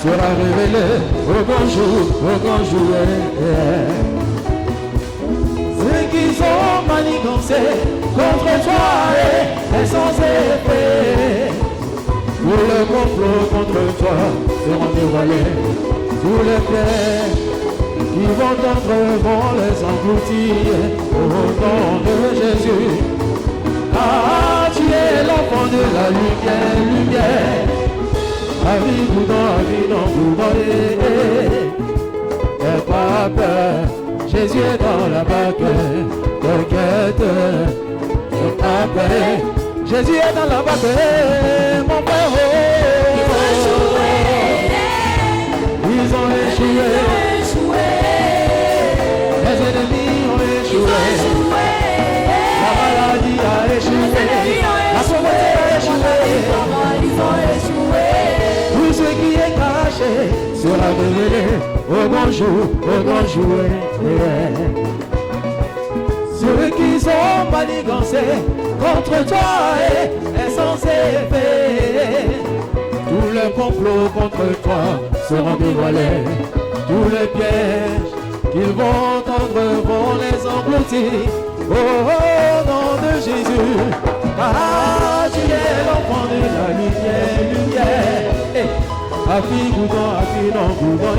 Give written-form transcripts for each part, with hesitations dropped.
sera révélé au grand jour, au grand jour. Ceux qui sont manigancés contre toi et sans effet. Tous les complots contre toi seront dévoilés. Tous les pièges qui vont t'entrer vont les engloutir au nom de Jésus. Ah, tu es l'enfant de la lumière, lumière. Avis boudon, avis non boudon. N'aie pas peur, Jésus est dans la barque. T'inquiète, n'aie pas peur, Jésus est dans la barque, mon père. Ils ont échoué. Les ennemis ont échoué. La maladie a échoué. La pauvreté a échoué. Tout ce qui est caché sera révélé au grand jour, au grand jour. Ceux qui sont manigancés contre toi est censé effet. Tous les complots contre toi seront dévoilés. Tous les pièges qu'ils vont tendre vont les engloutir. Au nom de Jésus. Ah, tu es l'enfant de la lumière, lumière. Afi goudon, afi non goudon.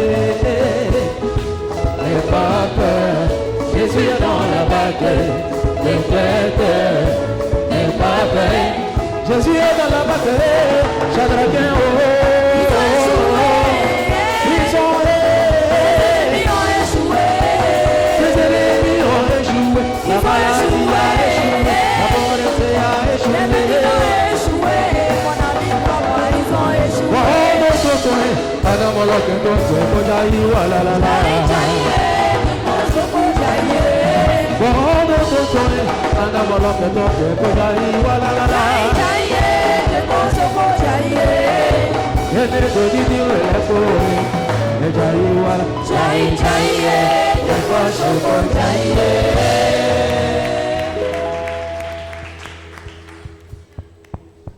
N'aie pas peur, Jésus est dans la barque. T'inquiète, n'aie pas peur, Jésus est dans la barque. Chadraquin, ils ont échoué. Les ennemis ont échoué. La maladie a échoué. La pauvreté a échoué. Ils ont échoué.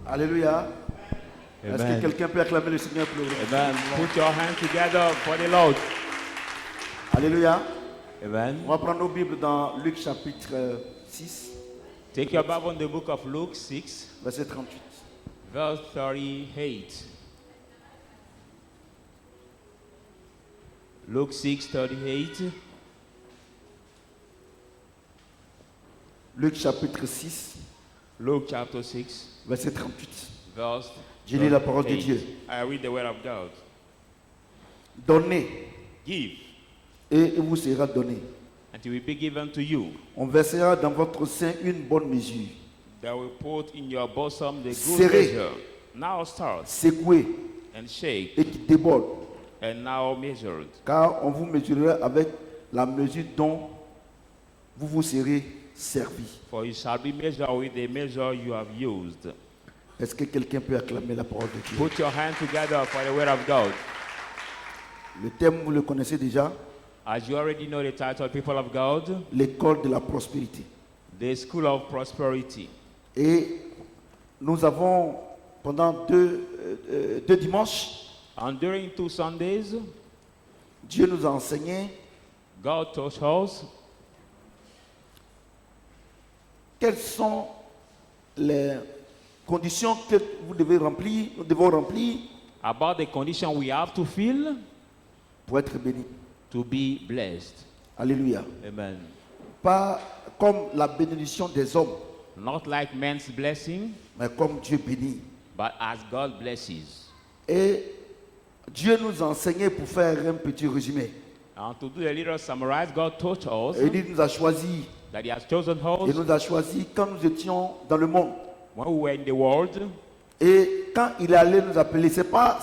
Alléluia. Est-ce que quelqu'un peut acclamer le Seigneur pour le Amen. Put your hands together for the Lord. Alléluia. Amen. On va prendre nos Bibles dans Luc chapitre 6, Take your Bible in the book of Luke 6, verset 38. verse 38. Luke 6, 38. Luc chapitre 6, Luke chapter 6, verset 38. verse Je lis la parole de 38. Dieu. I read the word of God. Donnez Give, et il vous sera donné. and it will be given to you. On versera dans votre sein une bonne mesure, That will put in your bosom the good Serré. measure. Now start secouée and shake, et qui déborde, and now measured. car on vous mesurera avec la mesure dont vous vous serez servi. For you shall be measured with the measure you have used. Est-ce que quelqu'un peut acclamer la parole de Dieu? Put your hands together for the word of God. Le thème, vous le connaissez déjà, As you already know the title, people of God, l'école de la prospérité. the School of Prosperity. Et nous avons, pendant deux dimanches, And during 2 Sundays, Dieu nous a enseigné God taught us quelles sont les conditions que vous devez remplir, nous devons remplir about the condition we have to feel pour être bénis. to be blessed. Alléluia. Amen. Pas comme la bénédiction des hommes, Not like man's blessing, mais comme Dieu bénit. but as God blesses. Et Dieu nous a enseigné pour faire un petit résumé. And to do a little summarize, God taught us Et il nous a choisi. that He has chosen Il us nous a choisi quand nous étions dans le monde. when we were in the world. Et quand il est allé nous appeler, c'est pas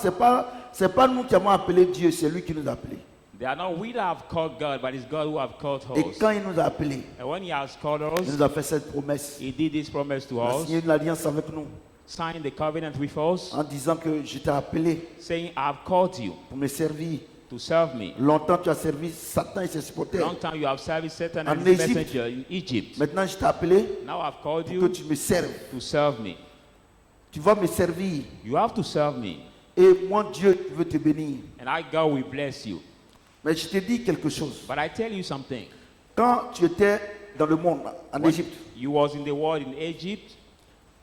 nous qui avons appelé Dieu, c'est lui qui nous a appelés. They are not we that have called God, but it's God who have called Et us. quand il nous a appelés, And when He has called il us, nous a fait cette promesse. He did this promise to Il a us, signé une alliance avec nous signed the covenant with us, en disant que je t'ai appelé saying, I've called you pour me servir. to serve me. Longtemps tu as servi Satan et ses supporters. Long time you have served Satan En and his Égypte. messenger in Egypt. Maintenant je t'ai appelé Now I've called pour que you tu me serves. to serve me. Tu vas me servir You have to serve me. Et moi, Dieu veut te bénir. And I, God, will bless you. Mais je te dis quelque chose. But I tell you something. Quand tu étais dans le monde, en When Égypte, you was in the world in Egypt,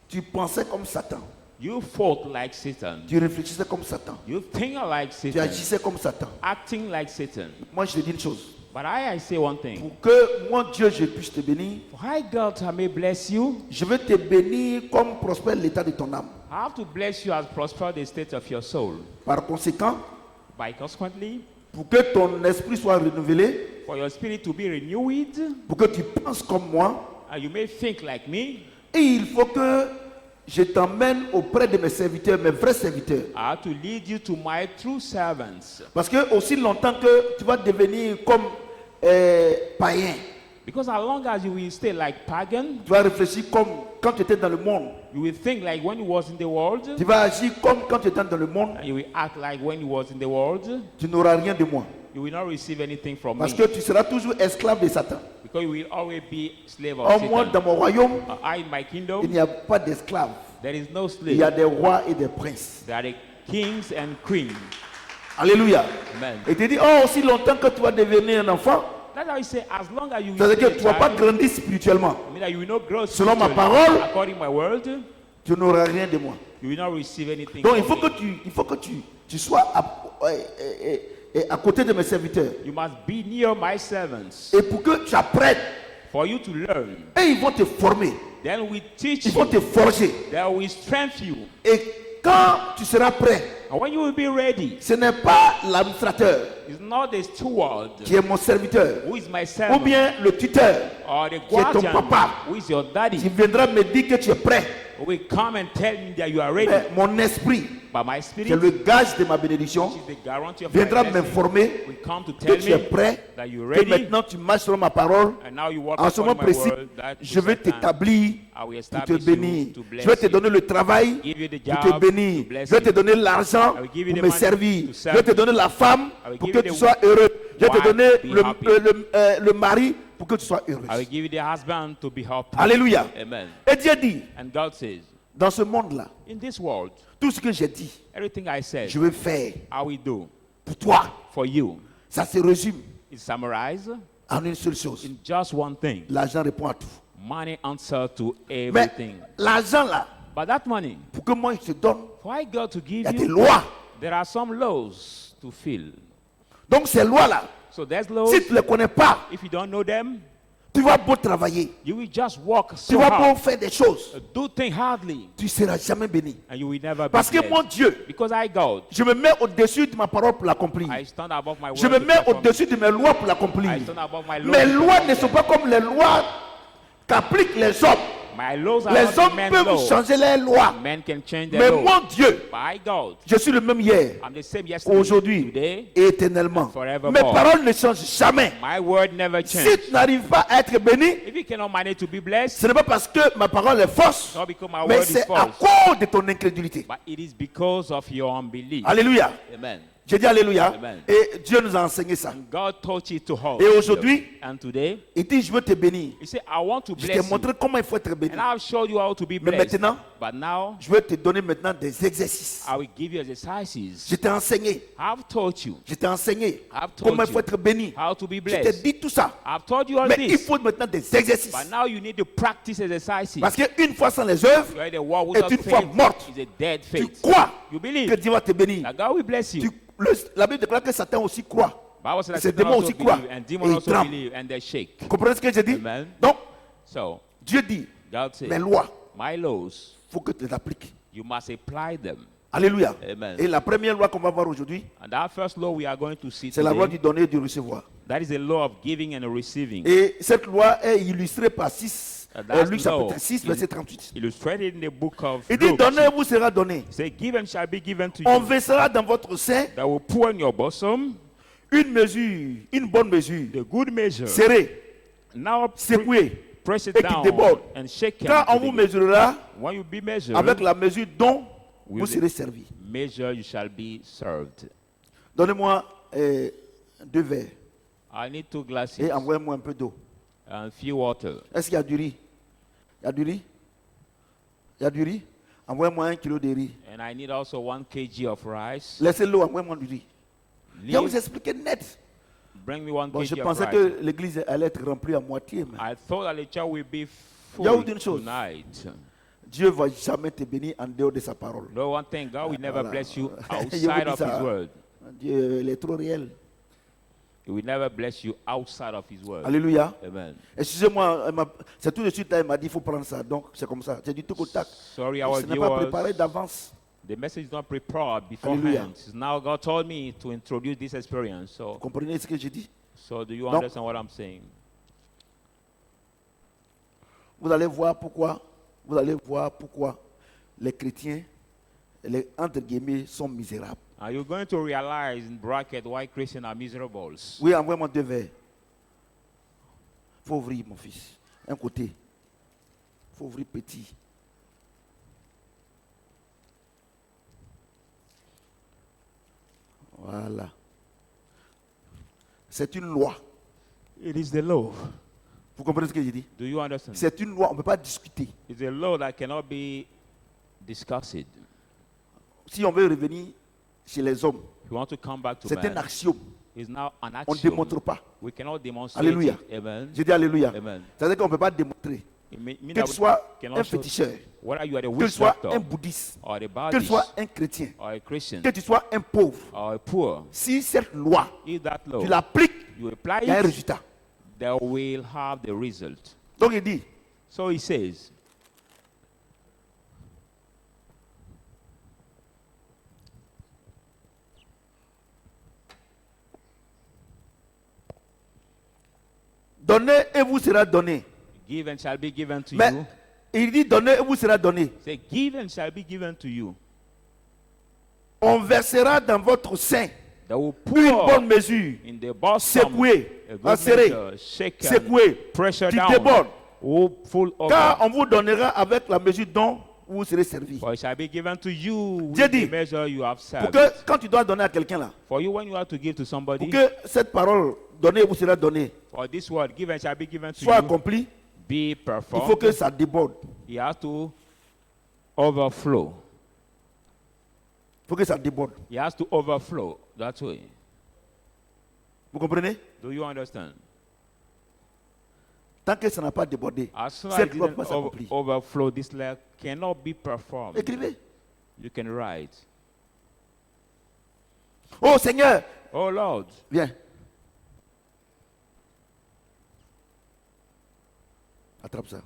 tu pensais comme Satan. you fought like Satan. Tu réfléchissais comme Satan. You think like Tu Satan. agissais comme Satan. Acting like Satan. Moi, je te dis une chose. But I say one thing. Pour que moi, Dieu, je puisse te bénir, For I, God, I may bless you. je veux te bénir comme prospère l'état de ton âme. I have to bless you as prosper the state of your soul. Par conséquent, By consequently, pour que ton esprit soit renouvelé, for your spirit to be renewed, pour que tu penses comme moi, and you may think like me, et il faut que je t'emmène auprès de mes serviteurs, mes vrais serviteurs. I have to lead you to my true servants. Parce que aussi longtemps que tu vas devenir comme païen, Because as long as you will stay like pagan, tu vas réfléchir comme quand tu étais dans le monde. you will think like when you was in the world, Tu vas agir comme quand tu étais dans le monde. and you will act like when you was in the world. Tu n'auras rien de moi. You will not receive anything from Parce me. que tu seras toujours esclave de Satan. Because you will always be slave of Or moi, Satan. dans mon royaume, I, in my il kingdom, n'y a pas d'esclaves. there is no Il y a slave. des rois et des princes. There are the kings and queens. Alléluia. Amen. Et tu dis, oh, aussi longtemps que tu vas devenir un enfant, That's how he say, as long as you will c'est-à-dire stay que a tu ne vas pas child, grandir spirituellement. I mean that you will not grow Selon ma spiritually. parole, According to my word, tu n'auras rien de moi. you will not receive anything Donc il from faut me. que tu sois à côté de mes serviteurs. You must be near my servants Et pour que tu apprennes, for you to learn. et ils vont te former, Then we teach ils vont you. te forger. Then we strengthen you. Et quand tu seras prêt, And when you will be ready, ce n'est pas l'administrateur it's not the steward qui est mon serviteur, who is my ou servant bien le tuteur or the qui est ton guardian papa, who is your qui daddy viendra me dire que tu es prêt. who will come and tell me that you are ready. Mais mon esprit, But my qui est spirit, le gage de ma bénédiction, which is the guarantee of viendra my blessing, m'informer will come to que tell tu es me prêt, that you're que ready. maintenant tu marches selon ma parole. And now you walk En ce moment upon my précis, word that je vais this time t'établir I will pour te establish bénir. you to Je vais te bless you. donner le travail Give you the pour te job bénir. to bless Je vais te you. donner l'argent I will give you pour the me money servir. to Je serve vais te you. donner la femme I will pour give que you tu the sois heureux. Je vais te wife donner to be happy. le mari pour que tu sois heureux. I will give you the husband to be happy. Alléluia. Amen. Et Dieu dit, And God says, dans ce monde-là, in this world, tout ce que j'ai dit, everything I said, je vais faire I will do pour toi. for you. Ça se résume It's summarized en une seule chose. in just one thing. L'argent répond à tout. Money answer to Mais everything. l'argent là, But that money, pour que moi je te donne, for I God to il give y a des you, lois. there are some laws to fill. Donc ces lois-là, So there's laws. si tu ne les connais pas, If you don't know them, tu vas beau travailler, you will just walk tu so vas beau hard, faire des choses, do things hardly, tu ne seras jamais béni. and you will never be Parce que blessed. mon Dieu, Because I God, je me mets au-dessus de ma parole pour l'accomplir. I stand above my word. Je me to mets perform it. au-dessus de mes lois pour l'accomplir. I stand above my laws. Mes to lois perform ne them. sont pas comme les lois qu'appliquent les hommes. My laws are Les not hommes the man's peuvent law. changer les lois. Men can change Mais their law. mon Dieu, But I God, je suis le même hier, I'm the same yesterday, aujourd'hui today. et éternellement. forevermore. Mes paroles ne changent jamais. My word never Si changes. tu n'arrives pas à être béni, If you cannot manage to be blessed, ce n'est pas parce que ma parole est fausse, not because my mais word is c'est à false, cause de ton incrédulité. but it is because of your unbelief. Alléluia. Amen. J'ai dit Alléluia. Amen. Et Dieu nous a enseigné ça. And God taught you to hold. Et aujourd'hui, And today, il dit, je veux te bénir. He said, I want to Je t'ai bless you. montré comment il faut être béni. And I've showed you how to be Mais blessed. maintenant, But now, je vais te donner maintenant des exercices. I will give you exercises. Je t'ai enseigné. I've taught you Je t'ai enseigné I've told comment il faut you être béni. how to be Je t'ai blessed. dit tout ça. I've told you all Mais il this. faut maintenant des exercices. But now you need to practice exercises. Parce qu'une fois sans les œuvres, You are the war est without une foi faith morte. is a dead tu faith. crois You que believe Dieu va te bénir. that God will bless you. La Bible déclare que Satan aussi croit. Bible says that Ces Satan démons also aussi croient. believe, and Et demons ils also tremblent. believe, and they shake. Vous comprenez ce que je dis? Amen. Donc, So Dieu dit, God says, mes lois, my laws, il faut que tu les appliques. you must apply them. Alléluia. Amen. Et la première loi qu'on va voir aujourd'hui, And that first law we are going to see c'est la loi today, du donner et du recevoir. that is the law of giving and receiving. Et cette loi est illustrée par 6, That's Luc law. chapitre 6, verset 38. Illustrated in the book of Il dit, Luke. donnez vous sera donné. Say, give and shall be given to On you. versera dans votre sein That will pour in your bosom une mesure, une bonne mesure, the good measure. serrée, Now secouée. press it et qui down déborde. and shake Quand on it. vous mesurera When you be measured, avec la mesure dont vous with serez the servi. measure you shall be served. Donnez-moi 2 verres I need 2 glasses et envoyez-moi un peu d'eau. and few water. Est-ce qu'il y a du riz? Il y a du riz? Il y a du riz? Envoyez-moi 1 kilo de riz. and I need also 1 kg of rice. Laissez-le, envoyez-moi du riz. Je vais vous expliquer net. Bring me 1 Bon, je kg of pensais rice. que l'église allait être remplie à moitié. Mais I thought that the church will be Il y a full autre chose. tonight. Dieu ne va jamais te bénir en dehors de sa parole. No one thing, God will never Voilà. bless you Je vous outside dis of ça. His word. Dieu, il est trop réel. He will never bless you outside of His word. Alléluia. Amen. Excusez-moi, c'est tout de suite là, il m'a dit il faut prendre ça. Donc c'est comme ça. C'est du tout au tac. Sorry, our Ce n'est pas viewers. préparé d'avance. The message is not prepared Hallelujah. beforehand. Now God told me to introduce this experience. Vous comprenez ce que je dis? So do you Donc- understand what I'm saying? Vous allez voir pourquoi. Vous allez voir pourquoi les chrétiens, les entre guillemets, sont misérables. Are you going to realize in bracket why Christians are miserables? Oui, envoie-moi 2 verres. Faut ouvrir, mon fils. Un côté. Faut ouvrir petit. Voilà. C'est une loi. It is the law. Vous comprenez ce que je dis? Do you understand? C'est une loi, on ne peut pas discuter. It's a law that cannot be discussed. Si on veut revenir chez les hommes, If you want to come back to c'est un man, axiome. it's now an On ne axiom. démontre pas. We cannot demonstrate Alléluia. it. Amen. Je dis Alléluia. Amen. C'est-à-dire qu'on ne peut pas démontrer. It mean Que that tu we sois cannot un show féticheur, whether you are a que tu witch sois doctor un bouddhiste, or a que tu Baptist sois un chrétien, or a Christian que tu sois un pauvre. or a poor. Si cette loi, If that law tu l'appliques, you apply il y a un it, résultat. they will have the result. Donc il dit, So he says, donnez et vous sera donné. give and shall be given to Mais you. il dit, donnez et vous sera donné. Say, give and shall be given to you. On versera dans votre sein They will une pour bonne mesure, in the bosom, secouée, a good enserrée, measure, shaken, secouée, pressure qui down, déborde. oh, full Car over. on vous donnera avec la mesure dont vous serez servi. For it shall be given to you Dieu with dit, the measure you have Pour served. que quand tu dois donner à quelqu'un là, For you, when you have to give to pour somebody, que cette parole, donnez et vous sera donné, for this word, give and shall be given to soit you, accomplie, be il faut performed, que ça déborde. it has to overflow. Il faut que ça déborde. It has to overflow. That way. Vous comprenez? Do you understand? Tant que ça n'a pas débordé, As soon as cette it loi didn't peut s'accomplir. overflow, this law cannot be performed. Écrivez. You can write, Oh Seigneur, oh Lord, viens. Attrape ça.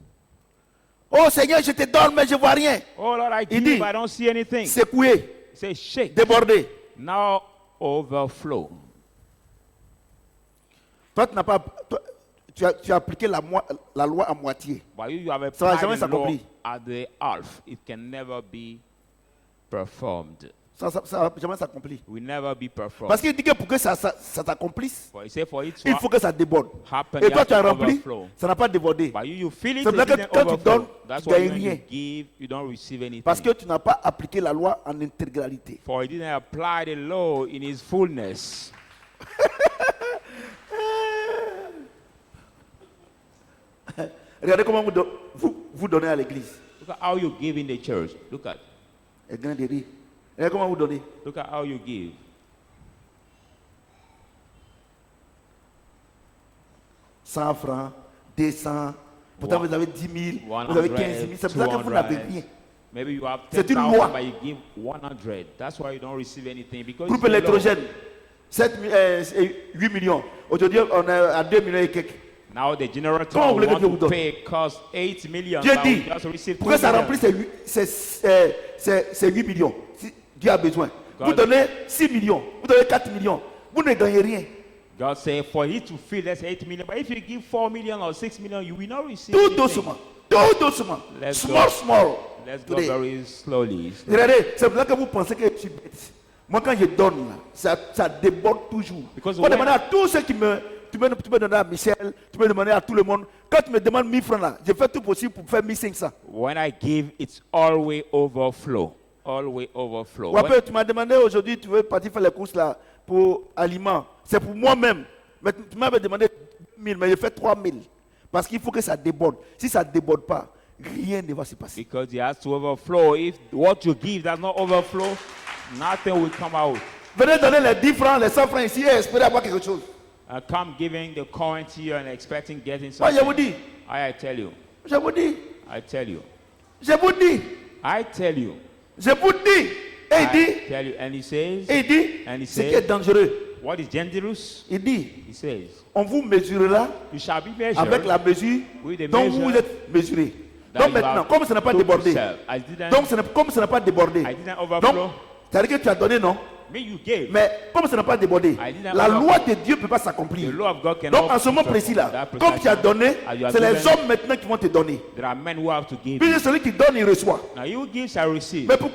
Oh Seigneur, je te donne, mais je ne vois rien. oh Lord, I Il give, dit, I don't see anything. Secoué, Say, shake. débordé. Now overflow. Toi, tu as appliqué la loi à moitié. But you have Ça va applied jamais the law s'accomplir. at the half. It can never be performed. Ça va jamais s'accomplir. Will never be performed. Parce qu'il dit que pour que ça s'accomplisse, For he said for it to il faut que ça déborde. happen, Et it toi, has tu as to rempli, overflow. ça n'a pas débordé. But you feel it, C'est it vrai que didn't quand tu overflow. donnes, That's tu why gagnes when rien. you give, you don't receive anything. Parce que tu n'as pas appliqué la loi en intégralité. For he didn't apply the law in its fullness. Regardez comment vous donnez à l'église. Look at how you give in the church. Look at Et grain de riz. Regardez comment vous donnez. Look at how you give. $100 francs, 200. Pourtant, One- vous avez 10 000, vous avez 15 000. C'est pour ça que vous 200, n'avez rien. Maybe you have C'est une 10,000, loi. but you give 100. That's why you don't receive anything. Because Groupe it's the law. électrogène, 8 millions. Aujourd'hui, on est à 2 millions et quelques. Now the generator Comment vous voulez que want Dieu vous to donne? pay cost 8 million. Dieu but dit, we just receive pour que 2 ça million. remplisse ces 8 millions, si Dieu a besoin. God- Vous donnez 6 millions, vous donnez 4 millions, vous ne gagnez rien. God said for it to fill that's 8 million. But if you give 4 million or 6 million, you will not receive Tout anything. doucement, tout doucement. Let's Small, go. small. Let's go Today. very slowly. Regardez, c'est pour ça que vous pensez que je suis bête. Moi, quand je donne, là, ça déborde toujours. Because Faut when- demander à tous ceux qui me... Tu peux donner à Michel, tu peux demander à tout le monde. Quand tu me demandes 1000 francs là, je fais tout possible pour faire 1500. When I give, it's always overflow. Always overflow. Ou après, tu m'as demandé aujourd'hui, tu veux partir faire les courses là pour aliments. C'est pour moi-même. Mais tu m'avais demandé 1000, mais je fais 3000. Parce qu'il faut que ça déborde. Si ça ne déborde pas, rien ne va se passer. Because it has to overflow. If what you give does not overflow, nothing will come out. Venez donner les 10 francs, les 100 francs ici et espérer avoir quelque chose. Come giving the coin to you and expecting getting Moi, something. je vous dis, I tell you. je vous dis, I tell you. je vous dis, I tell you. je vous dis. Et il I dit, tell you. And he says, et il dit, and he ce qui est says, dangereux, what is dangerous? il dit, He says, on vous mesurera you shall be measured avec la mesure with the dont measure vous êtes mesuré. that Donc you maintenant, have comme ça n'a pas to débordé, yourself. I didn't, donc comme ça n'a pas débordé, I didn't overflow. donc, c'est-à-dire que tu as donné, non? Me you gave. Mais comme ça n'a pas débordé, I didn't la overflow. loi de Dieu ne peut pas The s'accomplir. law of God cannot Donc en ce moment perform précis là, that comme tu as precisely donné, as you have c'est les given. hommes maintenant qui vont te donner. There are men who have to give. Puis celui qui donne, il reçoit. Now you give shall receive. Mais pour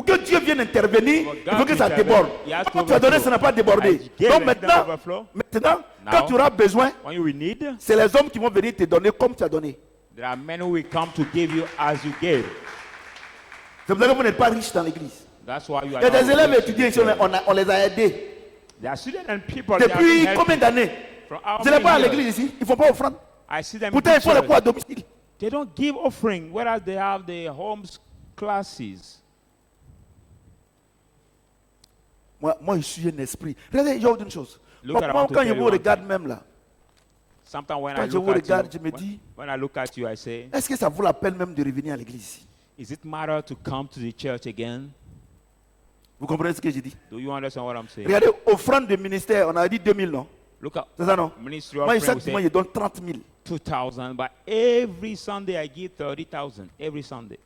que Dieu vienne intervenir, For God il faut que to ça intervene, déborde. he has to Comme tu as donné, overflow. ça n'a pas débordé. As you gave, Donc it maintenant, didn't overflow. quand Now, tu auras besoin, When you will need, c'est les hommes qui vont venir te donner comme tu as donné. there are men who will come to give you as you gave. C'est pour ça que vous n'êtes pas riche dans l'église. That's why you Il are y a not des élèves rich. étudiants ici, on les a aidés. There are students and people that have Depuis been combien helping d'années? from how Je ne les pas à many l'église years. ici, ils ne font pas offrande. I see them. Pourtant, in ils font les church. cours à domicile. They don't give offering, whereas they have the homes classes. Moi, je suis un esprit. Regardez, je vais vous dire une chose. Look at Moi, what to quand je tell vous you one regarde même là, Sometimes when Quand I je look vous at regarde, you, je me dis, when I look at you, I say, est-ce que ça vaut la peine même de revenir à l'église ici? is it matter to come to the church again? Vous comprenez ce que j'ai dit? Do you understand what I'm saying? Regardez, offrande de ministère, on a dit 2000, non? Look at C'est ça, non? ministry Moi, offering, chaque we say mois, je donne 30 000. 2,000, but every Sunday I give 30,000 every Sunday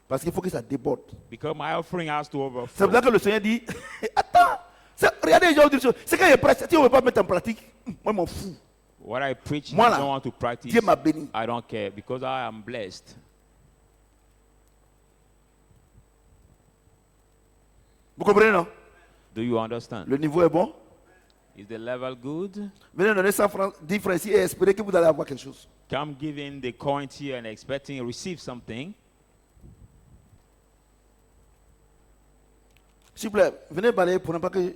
Parce qu'il faut que ça déborde. because my offering has to C'est overflow. pour ça que le Seigneur dit, attends, regardez, je vais vous dire une chose. C'est quand il prêche, si on ne veut pas mettre en pratique, moi, je m'en fous. What I preach, Moi, I là, don't want to practice. Dieu m'a béni. I don't care because I am blessed. Vous comprenez, non? Do you understand? Le niveau est bon. Is the level good? Venez donner 100 francs, 10 francs ici et espérer que vous allez avoir quelque chose. Come giving the coin here and expecting to receive something. S'il vous plaît, venez balayer pour ne pas que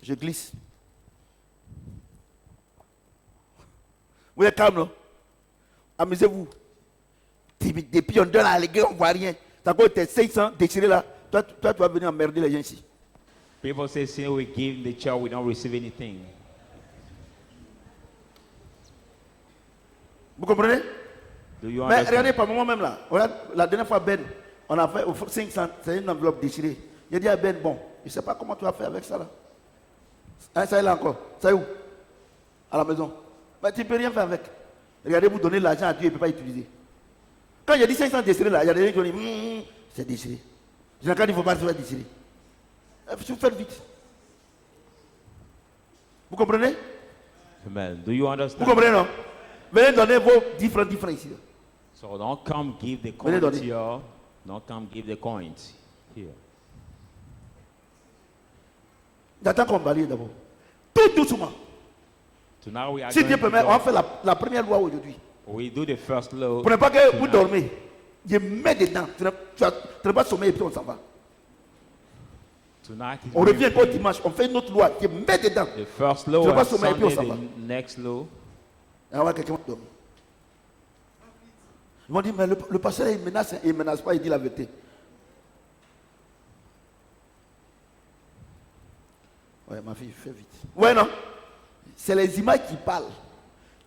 je glisse. Vous êtes calme, non? Amusez-vous. Depuis on donne à l'église, on ne voit rien. T'as encore tes 500 déchirés là. Toi, tu vas venir emmerder les gens ici. People say, since we give in the church, we don't receive anything. Vous comprenez? Do you Mais understand? regardez, par moment même là. Regarde, la dernière fois, Ben, on a fait 500, c'est une enveloppe déchirée. Il a dit à Ben, bon, je ne sais pas comment tu vas faire avec ça là. Hein, ça est là encore. Ça est où? À la maison. Mais tu ne peux rien faire avec. Regardez, vous donnez l'argent à Dieu, il ne peut pas utiliser. Quand il a dit 500 déchirés là, il y a des gens qui ont dit, c'est déchiré. Je n'ai qu'à dire, il ne faut pas se faire déchirer. Il faut faire vite. Vous comprenez? Amen. Do you Vous understand? comprenez, non? Venez donner vos 10 francs ici. So don't come give the Venez coins donner. here. Don't come give the coins here. J'attends qu'on balaye d'abord. Tout doucement. So now we are Si going Dieu to permet, on va go. faire la première loi aujourd'hui. We do the first law. Pour ne pas que vous tonight. dormez. Je mets dedans. Tu n'as pas sommeil et puis on s'en va. Tonight is On going revient to encore be dimanche. On fait une autre loi. Je mets dedans. the first Tu law vas pas and sommeil et puis on Sunday s'en va. the next law. Et on va quelqu'un qui dorme. Ils vont dire, mais le pasteur il menace pas, il dit la vérité. Ouais, ma fille, fais vite. Ouais, non? C'est les images qui parlent.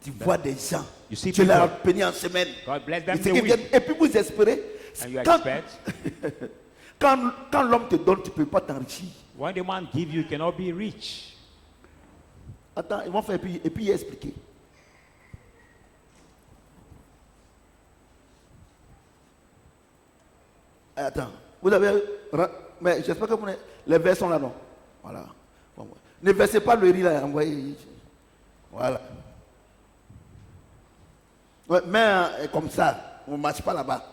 Tu vois des gens. You see Tu les as people. bénis en semaine. God bless Et, them ce the qui vient- week. et puis vous espérez. And you Quand, expect. quand l'homme te donne, tu ne peux pas t'enrichir. When the man give you, cannot be rich. Attends, ils vont faire et puis expliquer. Attends, vous avez. Mais j'espère que vous n'avez- les vers sont là, non? Voilà. Bon, ouais. Ne versez pas le riz là, envoyez. Voilà. Ouais, mais comme ça, on ne marche pas là-bas.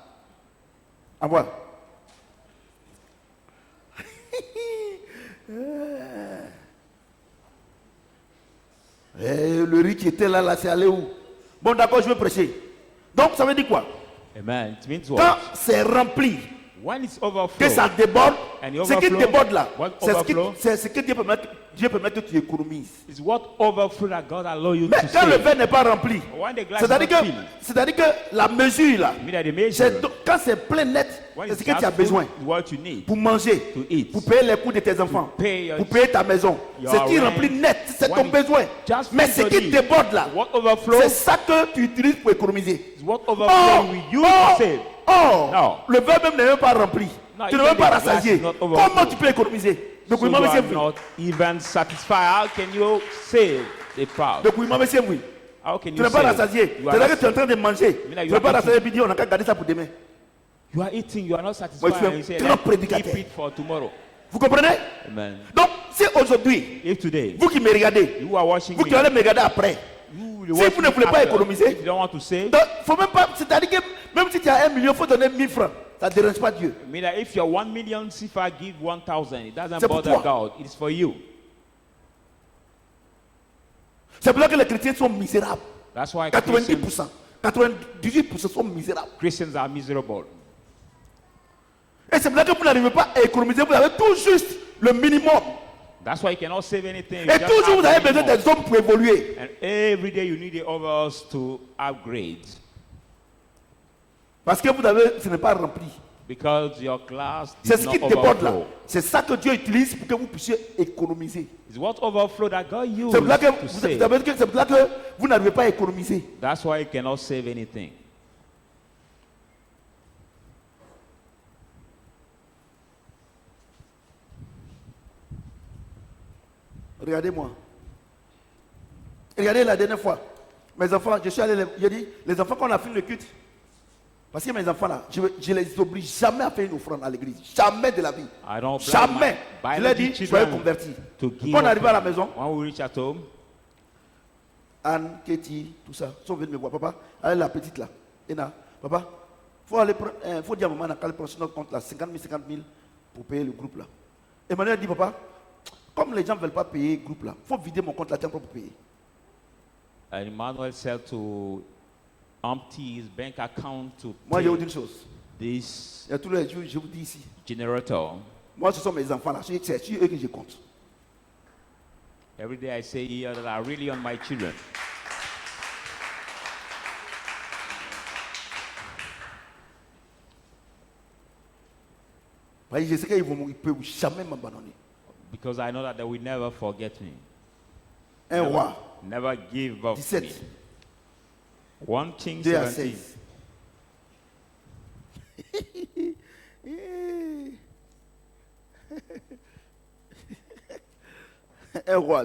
Envoie. Le riz qui était là, c'est allé où? Bon, d'accord, je vais prêcher. Donc, ça veut dire quoi? Amen. It means Quand what? c'est rempli, When it's que overflow, ça déborde, and ce qui overflow, déborde là, what c'est overflow? ce que Dieu permet que tu économises. it's what overflow that God allow you Mais to quand le save. verre n'est pas rempli, When the glass is c'est-à-dire not filled, que la mesure là, mean that the measure, quand c'est plein net, when c'est it's ce que tu as just full, besoin is what you need. pour manger, To eat. pour payer les coûts de tes enfants, pay your- pour payer ta maison. your Ce qui rent. remplit net, c'est ton When besoin. just Mais feed ce your qui need. déborde là, What overflow c'est ça que tu utilises pour économiser. is what overflow we use to save. No. Le verre même n'est même pas rempli. No, Tu ne even veux pas the glass rassasier. is not overflow. Comment tu peux économiser? Donc, So oui, you monsieur, are not even satisfied. How can you save the proud? donc, oui, monsieur, oui. How can Tu you n'es pas save? rassasié. You are C'est-à-dire not- que tu es en train de manger. Mais là, Tu you ne veux are pas eating. rassasier et dire on a qu'à garder ça pour demain. You are eating, you are not Moi, satisfied. je suis un and you say, grand let prédicateur. keep it for tomorrow. Vous comprenez? Amen. Donc, si aujourd'hui, If today vous qui me regardez, you are watching vous me, qui allez me regarder après, you will si watch vous ne me voulez pas after. économiser, If you don't want to save, donc, faut même pas, c'est-à-dire que même si tu as 1 million, il faut donner 1000 francs. Ça ne dérange pas Dieu. I mean that if you're 1 million, if I give 1,000, it doesn't C'est pour bother toi. God. It's for you. C'est pour ça que les chrétiens sont misérables. That's why 90%, 98% sont misérables. Christians are miserable. Et c'est pour ça que vous n'arrivez pas à économiser, vous avez tout juste le minimum. That's why you cannot save anything. You Et just toujours have vous avez the besoin minimum. des hommes pour évoluer. And every day you need the others to upgrade Parce que ce n'est pas rempli. because your glass C'est did ce not qui déborde là. overflow. C'est ça que Dieu utilise pour que vous puissiez économiser. It's what overflow that God used C'est pour ça que to save. c'est pour ça que vous n'arrivez pas à économiser. That's why you cannot save anything. Regardez-moi. Regardez la dernière fois. Mes enfants, je suis allé, j'ai dit, les enfants qu'on a fini le culte, parce que mes enfants là, je les oblige jamais à faire une offrande à l'église. Jamais de la vie. I don't blind Jamais. my Je leur dis, biology soyez children convertis. to give Quand on arrive à la offering. maison, When we reach at home, Anne, Katie, tout ça, ils sont venus me voir. Papa, allez la petite là. Ena, papa, faut aller prendre, faut dire à maman qu'elle prend sur notre compte là, 50 000 pour payer le groupe là. Emmanuel dit, papa, comme les gens ne veulent pas payer le groupe là, il faut vider mon compte là, tiens, pour payer. and Emmanuel said to empty his bank account to Moi, je vais vous pay dire une chose. this Il y a tous les jours, je vous dis ici. generator. Moi, ce sont mes enfants là. C'est sur eux que je compte. Every day I say here that are really on my children. Parce que je sais qu'ils ne peuvent jamais m'abandonner. Because I know that they will never forget me. Un roi, Never give up me. 17, 1 King 2 à 17. 16. Un roi,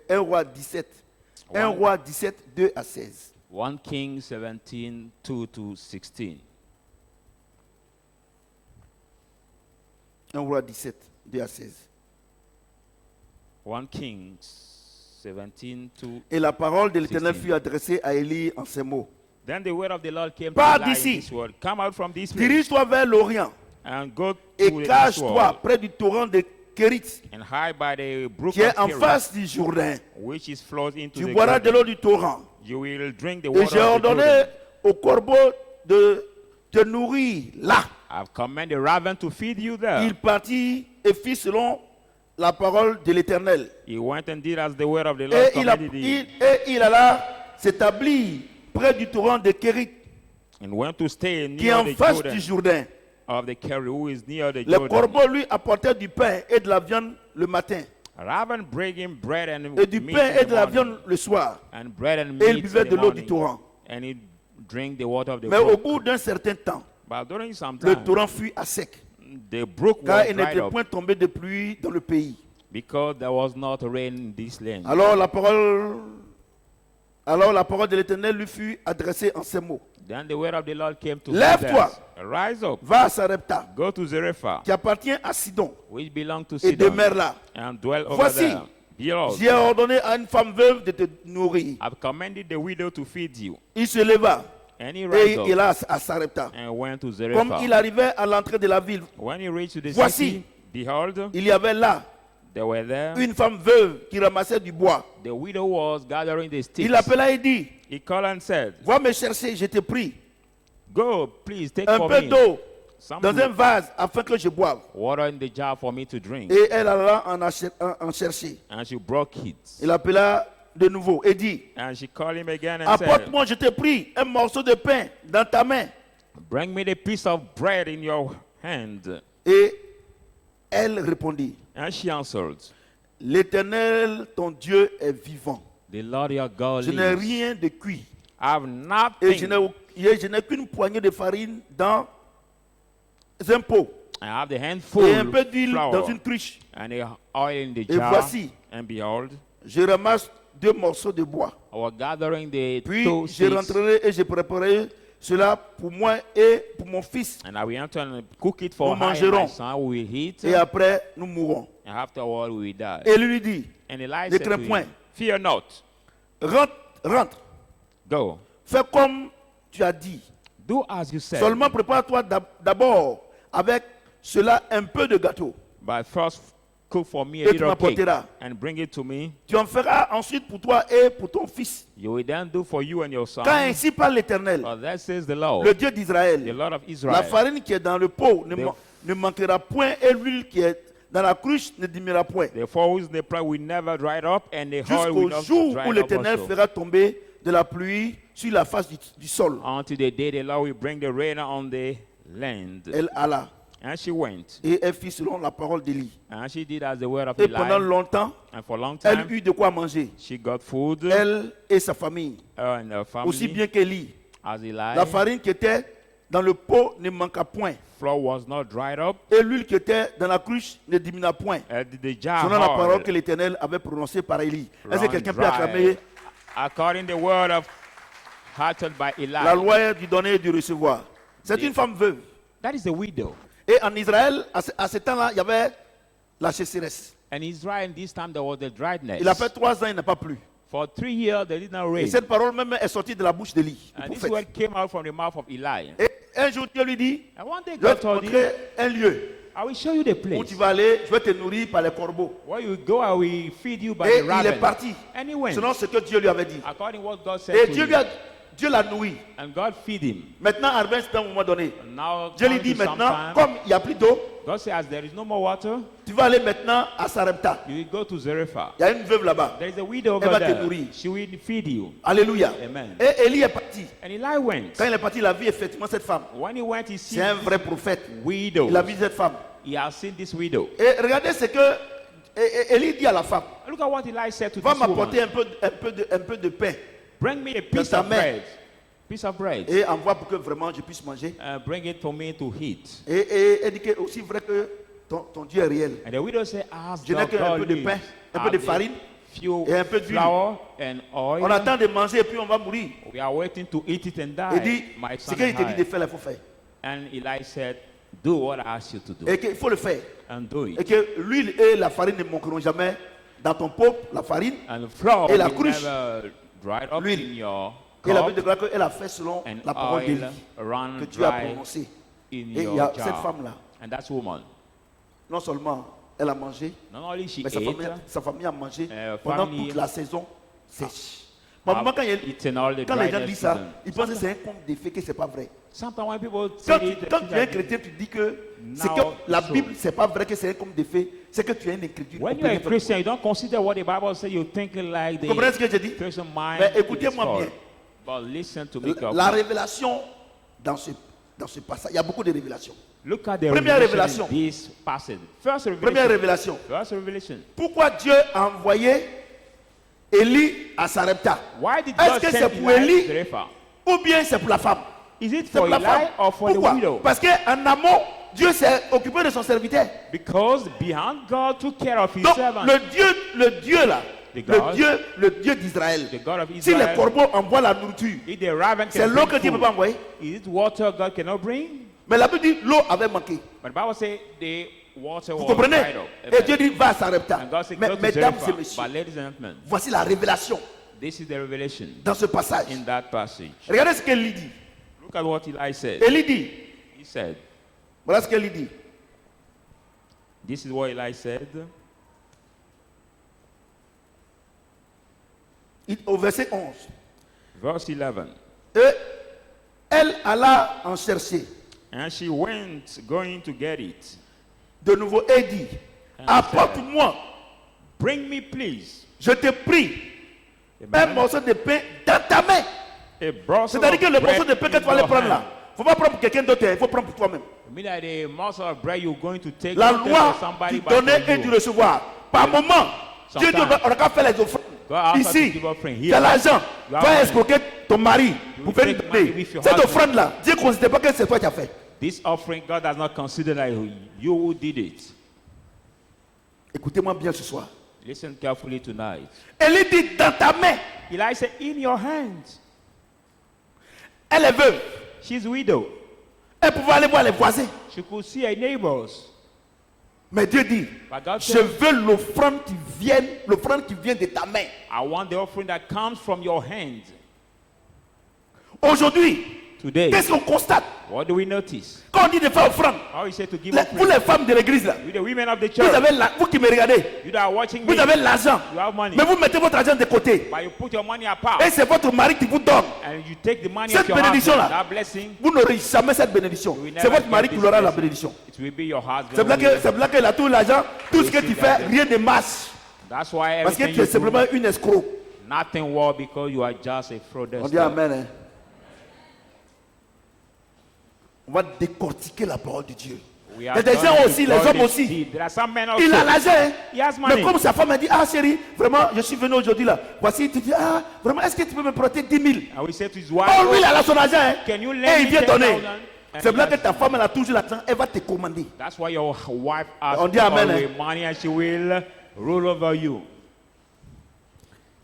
1 roi 17. 1 roi 17, 2 à 16. 1 King 17, 2 to 16. 1 roi 17, 2 à 16. 1 Kings 17, 2. Et la parole de l'Éternel 16. fut adressée à Élie en ces mots. Then the word of the Lord came Pars to Eli in d'ici. this word. Come out from this place Dirige-toi vers l'Orient and go to et this cache-toi word près du torrent de Kérit and hide by the brook qui est of en Kerith, face du Jourdain. which is flows into Tu the boiras de Jordan. l'eau du torrent. You will drink the Et water j'ai of the ordonné Jordan. au corbeau de te nourrir là. I've commanded raven to feed you there. Il partit et fit selon la parole de l'Éternel. He went and did as the word of the Et Lord il, commanded him, il alla s'établir près du torrent de Kérit and went to stay qui est near en the face Jordan du Jourdain. of the Kerith, who is near the Les Jordan. corbeaux lui apportaient du pain et de la viande le matin, Raven bring him bread and et du meat pain in et the de la morning, viande le soir. and bread and Et il meat buvait in de the l'eau du morning, torrent. and he drink the water of the Mais au brook. bout d'un certain temps, But during some le time, torrent fut à sec, the brook car was il dried n'était up point tombé de pluie dans le pays. because there was not rain in this land. Alors la parole de l'Éternel lui fut adressée en ces mots. Then the word of the Lord came to Lève-toi. Moses. Rise up, Va à Sarepta, go to Zarephath, qui appartient à Sidon, which belongs to et Sidon, demeure là. and dwell over Voici, there. Behold, j'ai ordonné à une femme veuve de te nourrir. I've commanded the widow to feed you. Il se leva And he et rise up il alla à Sarepta. and went to Comme il Zarephath. arrivait à l'entrée de la ville, When he reached the Voici. city, behold, il y avait là they were there. une femme veuve qui ramassait du bois. The widow was gathering the sticks. Il appela et dit, He called and said, va me chercher, je te prie, go, please take un for peu me d'eau some dans un put vase afin que je boive. water in the jar for me to drink. Et elle alla en chercher. And she broke it. Il appela de nouveau et dit, And she called him again and said, apporte-moi, je te prie, un morceau de pain dans ta main. bring me the piece of bread in your hand. Et elle répondit, And she answered, l'Éternel, ton Dieu, est vivant. the Lord your God Je n'ai lives. rien de cuit. I have Et je nothing. n'ai qu'une poignée de farine dans un pot. I have the handful Et un peu of d'huile dans flour une cruche. and the oil in the Et jar. voici, And behold, je ramasse 2 morceaux de bois. I was gathering the Puis two je sticks, rentrerai et je préparerai cela pour moi et pour mon fils. and I will enter and cook it for Nous her and my mangerons. son. We will eat, Et après, nous mourrons. and afterward we will die. Et lui dit, And Eli ne said to crains point. him, fear not, rentre, rentre. go, Fais comme tu as dit. do as you said. Seulement prépare-toi d'abord avec cela un peu de gâteau. But first cook for me a Et tu little cake m'apporteras. and bring it to me. Tu en feras ensuite pour toi et pour ton fils. You will then do for you and your son. Car ainsi parle l'Éternel, For that says the Lord, le Dieu the d'Israël. Lord of La Israel. farine qui est dans le pot The- ne manquera point et l'huile qui est dans la cruche ne diminuera point. The fowls in the pride will never dry up, and the oil will Jusqu'au not jour dry où up l'Éternel also. fera tomber de la pluie sur la face du sol. Until the day the Lord will bring the rain on the land. Elle alla And she went, et elle fit selon la parole d'Élie. and she did as the word of Et pendant Eli. longtemps, And for a long elle time, eut de quoi manger. she got food, Elle et sa famille, her and her aussi family, bien qu'Élie. as Eli. La farine qui était dans le pot ne manqua point. Flour was not dried up, Et l'huile qui était dans la cruche ne diminua point. and the jar Selon la parole que hard, l'Éternel avait prononcée par Élie. Est-ce que run quelqu'un peut dry. acclamer According to the word of uttered by Eli. la loi du donner et du recevoir? C'est une femme veuve. That is the widow. Et en Israël, à ce temps-là, il y avait la sécheresse. And Israel, in this time, there was the dryness. Il a fait 3 ans, il n'a pas plu. For 3 years, they did not Et rain. cette parole même est sortie de la bouche d'Élie, le And this prophète. word came out from the mouth of Eli. Et un jour, Dieu lui dit, And one day je vais God te told him, montrer un lieu I will show you the où tu place. vas aller, je vais te nourrir par les corbeaux. Where you go, I will feed you by Et the il est raven. parti, And he went. selon ce que Dieu lui avait dit. According to what God said Et to Dieu him. Dieu l'a nourri. And God feed him. Maintenant, à un moment donné, And now, Dieu lui coming dit to maintenant, sometime, comme il n'y a plus d'eau, God says, as there is no more water, tu vas aller maintenant à Sarepta. you will go to Zarephath. Il y a une veuve là-bas. There is a widow Elle over va te there. nourrir. She will feed you. Alléluia. Amen. Et Élie est parti. And Eli went. Quand il est parti, il a vu effectivement cette femme. When he went, he C'est un seen vrai prophète. widow. Il a vu cette femme. He has seen this widow. Et regardez ce que Élie dit à la femme. Look at what Eli said to Va this m'apporter woman. un peu de pain. Bring me a piece ta of main. bread. Piece of bread. Et envoie pour que vraiment je puisse manger. Bring it for me to eat. Et elle dit que aussi vrai que ton Dieu est réel. And the widow said, as Je n'ai your qu'un God peu de lives, pain, un peu have de the farine few et un peu d'huile. flour and oil. On attend de manger et puis on va mourir. We are waiting to eat it and Il die. dit, My ce son qu'il te dit and de I. faire, il faut faire. And Eli said, do what I asked you to do. Et qu'il faut le faire. And do Et it. que l'huile et la farine ne manqueront jamais dans ton pot, la farine. And the flour Et la will cruche. never dried up L'huile. in your Et la cup. Bible déclare qu'elle a fait selon And la parole d'Élie oil run que Dieu a dry prononcée. in Et il y your a cette jar. femme-là, And that woman, non seulement elle a mangé, not only she mais ate, sa famille a mangé her pendant family toute la saison sèche. Maman, have eaten all the quand les gens dryness disent ça, season. ils pensent que c'est un conte de fées, que c'est pas vrai. Sometimes when people Quand say tu, it, quand they tu es un think chrétien, tu dis que c'est Now, que la so- Bible, c'est pas vrai que c'est un conte de fées, c'est que tu es un incrédule. when On you're peut a rien faire Christian, you don't consider what the Bible says. You're thinking like Vous comprenez ce the que je dis? Christian mind. Mais is écoutez-moi for. bien. But listen to me La carefully. révélation dans ce passage, il y a beaucoup de révélations. Look at the Première revelation révélation. in this passage. First Première revelation. révélation. First revelation. Pourquoi Dieu a envoyé Élie à Sarepta? Why did Est-ce God que send c'est pour Eli Élie to Zarephath? ou bien c'est pour la femme? Is it C'est for pour la Eli femme. or for Pourquoi? the widow? Parce qu'en amont, Dieu s'est occupé de son serviteur. Because behind God took care of his Donc servant. le Dieu là, The God. le Dieu d'Israël. The God of Si les Israel. corbeaux envoient la nourriture, If the raven c'est can l'eau que bring Dieu ne peut food, pas envoyer. is it water God cannot bring? Mais la Bible dit l'eau avait manqué. But the Bible says the water Vous was comprenez? dried up. Et Amen. Dieu dit va à Sarepta. And God said, Mais go to mesdames et Zarephath. messieurs, But ladies and gentlemen, voici la révélation this is the revelation dans ce passage. in that passage. Regardez ce qu'Élie dit. Look at what Eli said. Élie dit, He said, voilà ce qu'Élie dit. this is what Eli said. Au verset 11. Verse 11. Et elle alla en chercher. And she went, going to get it. De nouveau, et dit, And apporte-moi, Bring me, please, je te prie, un Amen. morceau de pain dans ta main. a morsel C'est-à-dire que le of morceau de bread pain que tu vas in aller your prendre là, hand. il ne faut pas prendre pour quelqu'un d'autre, il faut prendre pour toi-même. I mean that the morsel of bread you're going to take La not loi for somebody du but donner for et you. du recevoir. Par moment, Dieu dit, Sometimes. on n'a qu'à faire les offrandes. God asks us to Ici, give offering tu here. as l'argent, You have va money. escroquer ton mari You pour faire take une money donner. with your Cette husband. offrande-là, Dieu ne considère pas que c'est toi qui as fait. This offering, God does not consider that you who did it. Écoutez-moi bien ce soir. Listen carefully tonight. Elle lui dit dans ta main, Eli said, in your hand. elle est veuve. She's widow. Elle pouvait aller voir les voisins. She could see her neighbors. Mais Dieu dit, But God je said, veux l'offrande qui vient de ta main. I want the offering that comes from your hand. Aujourd'hui, Today, qu'est-ce qu'on constate? what do we notice? Quand on dit de faire offrande, How he said to give vous offering. les femmes de l'église là, You the women of the vous, church. vous qui me regardez, You that are watching vous me. avez l'argent, You have money. mais vous mettez votre argent de côté. But you put your money apart. Et c'est votre mari qui vous donne. And you take the money Cette of your bénédiction husband. là, That blessing. vous n'aurez jamais cette bénédiction. You will C'est never votre mari get qui this aura la blessing. bénédiction. It will be your husband. C'est pour who will- ça qu'il a tout l'argent, tout ce que tu fais, rien ne marche. That's why Parce que everything tu es you simplement do, une escroc. nothing work because you are just a On dit fraudster. Amen. Hein? On va décortiquer la parole de Dieu. We Il y are a des going gens to aussi, les God hommes is aussi. deed. There are some men also. Il a l'argent. Hein? He has Mais money. comme sa femme a dit, ah chérie, vraiment, je suis venu aujourd'hui là. Voici, tu dis, ah, vraiment, est-ce que tu peux me prêter 10 000? And we say to his wife, Oh, lui, il a son argent. Hein? can you Et lend il me vient donner. 10,000? C'est vrai que ta femme, elle a toujours l'argent, elle va te commander. That's why your wife asks On dit for amen, your money and she will rule over you.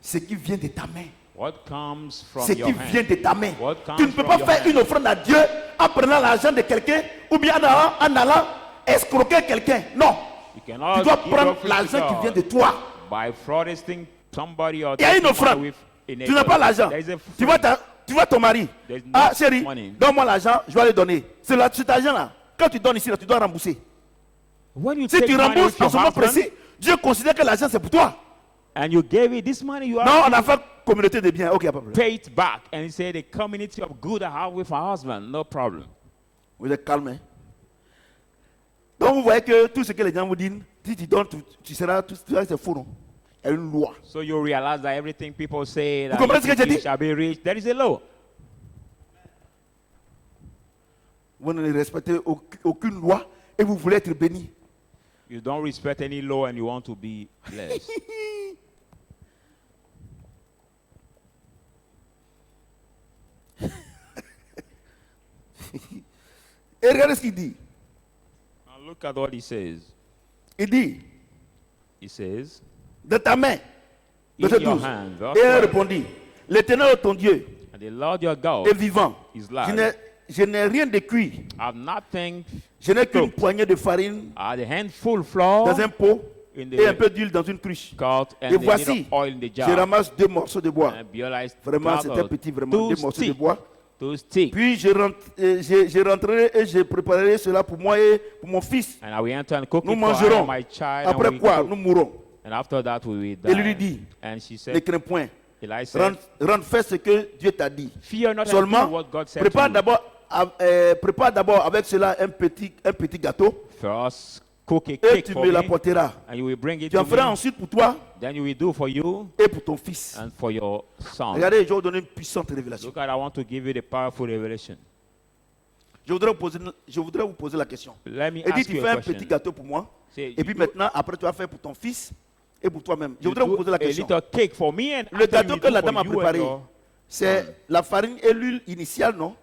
Ce qui vient de ta main. What comes from Ce your qui hand? vient de ta main. What comes Tu ne peux from pas your faire hand? une offrande à Dieu en prenant l'argent de quelqu'un ou bien en allant escroquer quelqu'un. Non. You cannot Tu dois give prendre offering to l'argent qui God vient de toi. by frauding somebody or Il y a une taking offrande. money with a Tu neighbor. n'as pas l'argent. There is a Tu vois ton mari. There's no Ah chérie, money. donne-moi l'argent, je vais le donner. C'est cet argent-là. Quand tu donnes ici, là, tu dois rembourser. When you Si take tu money rembourses with en your ce moment husband précis, Dieu considère que l'argent c'est pour toi. and you gave it this money, you Non, have on a fait communauté de biens. Ok, pas de problème. pay it back. And he said the community of good I have with my husband, no problem. Vous êtes calme. Hein? Donc vous voyez que tout ce que les gens vous disent, si tu donnes, tu seras, tout ça c'est faux, non? Il y a une loi. So you realize that everything people say that comprenez ce que if j'ai you dit? shall be rich, there is a law. Vous ne respectez aucune loi et vous voulez être béni. You don't respect any law and you want to be blessed. Et regardez ce qu'il dit. Now look at what he says. Il dit, He says, de ta main, in verset your 12. hand, Et elle répondit, l'Éternel ton Dieu and the Lord your God est vivant. is Je live. je n'ai rien de cuit. Have nothing, Je n'ai qu'une poignée de farine the handful flour dans un pot in et un the peu d'huile dans une cruche. cart Et and the voici, little oil in the je jar. ramasse 2 morceaux de bois. And Beulah is Vraiment, cut c'était out petit, vraiment, two 2 morceaux de sticks, bois. two sticks. Puis je rentrerai et je préparerai cela pour moi et pour mon fils. And I will enter and cook Nous it for I mangerons. and my child. And, Après we quoi, cook. nous mourrons. And after that we will Et lui die. dit, And she ne said, crains point. Eli said, Fais ce que Dieu t'a dit. fear not and do Seulement, what God said to prépare you. d'abord avec cela un petit gâteau First, cook a et cake tu for me me, l'apporteras. and you will bring it Tu en to feras me. ensuite pour toi Then you will do for you et pour ton fils. and for your son. Regardez, je vais vous donner une puissante révélation. Look at, I want to give you the powerful revelation. Je voudrais vous poser la question. Let me Et dis, ask tu you fais a un question. petit gâteau pour moi. Say, Et puis you maintenant, après, tu vas faire pour ton fils et pour toi-même. Je you voudrais vous do poser la a question. little cake for me and Le after gâteau you que do la for dame a you and préparé, your- c'est la farine et l'huile initiale, non?